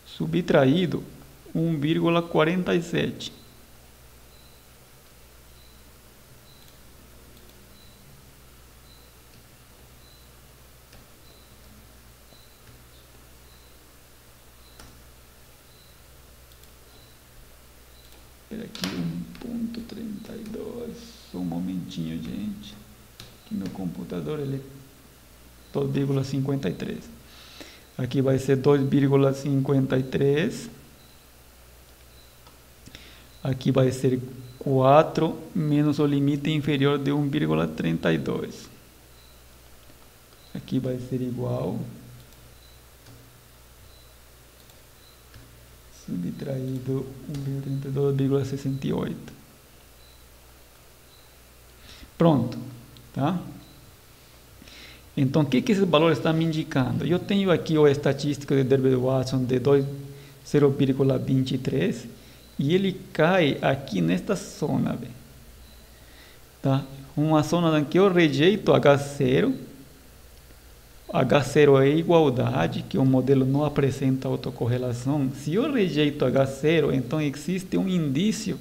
subtraído 1,47. Aqui 1,32. Só um momentinho, gente. Aqui meu computador ele é 2,53. Aqui vai ser 2,53. Aqui vai ser 4 menos o limite inferior de 1,32. Aqui vai ser igual subtraído 1,32,68. Pronto, tá? Então, o que esse valor está me indicando? Eu tenho aqui a estatística de Delbert-Watson de 0,23 e ele cai aqui nesta zona, tá? Uma zona em que eu rejeito H0. H0 é igualdade, que o modelo não apresenta autocorrelação. Se eu rejeito H0, então existe um indício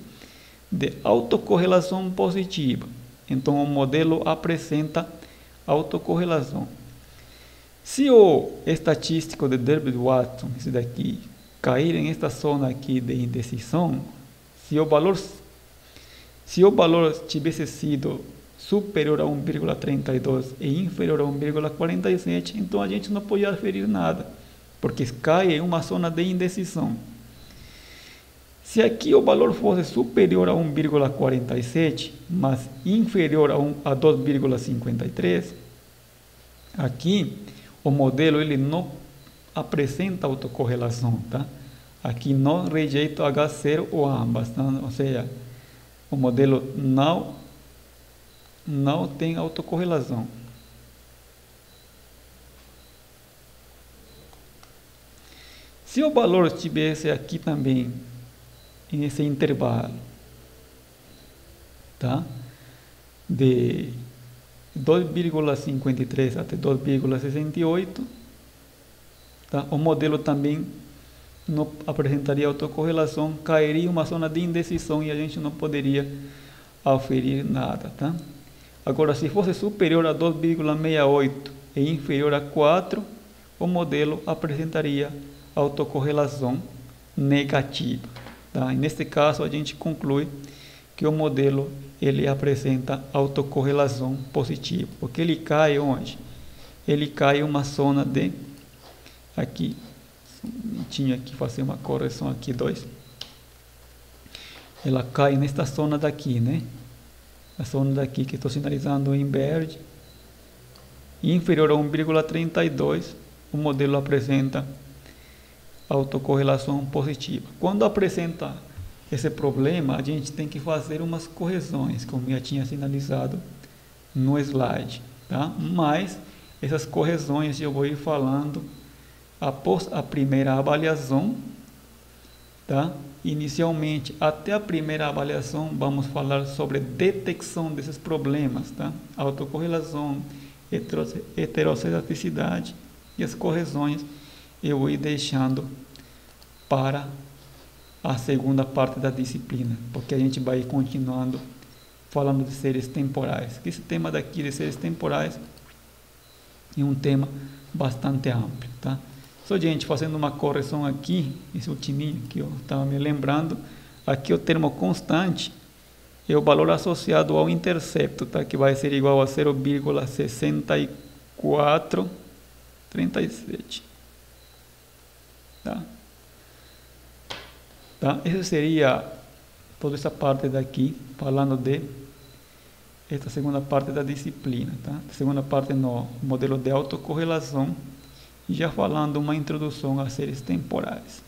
de autocorrelação positiva. Então o modelo apresenta autocorrelação. Se o estatístico de Delbert-Watson, esse daqui, cair em esta zona aqui de indecisão, se o valor tivesse sido superior a 1,32 e inferior a 1,47, então a gente não podia aferir nada, porque cai em uma zona de indecisão. Se aqui o valor fosse superior a 1,47, mas inferior a 2,53, aqui o modelo ele não apresenta autocorrelação, tá? Aqui não rejeita H0 ou ambas, tá? Ou seja, o modelo não tem autocorrelação. Se o valor estivesse aqui também, nesse intervalo, tá? De 2,53 até 2,68, tá? O modelo também não apresentaria autocorrelação, cairia uma zona de indecisão e a gente não poderia aferir nada, tá? Agora, se fosse superior a 2,68 e inferior a 4, o modelo apresentaria autocorrelação negativa, tá? E neste caso, a gente conclui que o modelo ele apresenta autocorrelação positiva, porque ele cai onde? Ele cai em uma zona de... Aqui, tinha que fazer uma correção aqui, 2. Ela cai nesta zona daqui, né? A zona daqui que estou sinalizando em verde, inferior a 1,32, o modelo apresenta autocorrelação positiva. Quando apresenta esse problema, a gente tem que fazer umas correções, como eu tinha sinalizado no slide, tá? Mas essas correções eu vou ir falando após a primeira avaliação, tá? Inicialmente, até a primeira avaliação, vamos falar sobre detecção desses problemas, tá? Autocorrelação, heterozeisticidade e as correções eu vou ir deixando para a segunda parte da disciplina, porque a gente vai continuando falando de seres temporais. Esse tema daqui de seres temporais é um tema bastante amplo, tá? Só, gente, fazendo uma correção aqui, esse ultiminho que eu estava me lembrando, aqui o termo constante é o valor associado ao intercepto, tá? Que vai ser igual a 0,6437, tá? Tá? Essa seria toda essa parte daqui, falando de esta segunda parte da disciplina, tá? A segunda parte no modelo de autocorrelação, já falando uma introdução a seres temporais.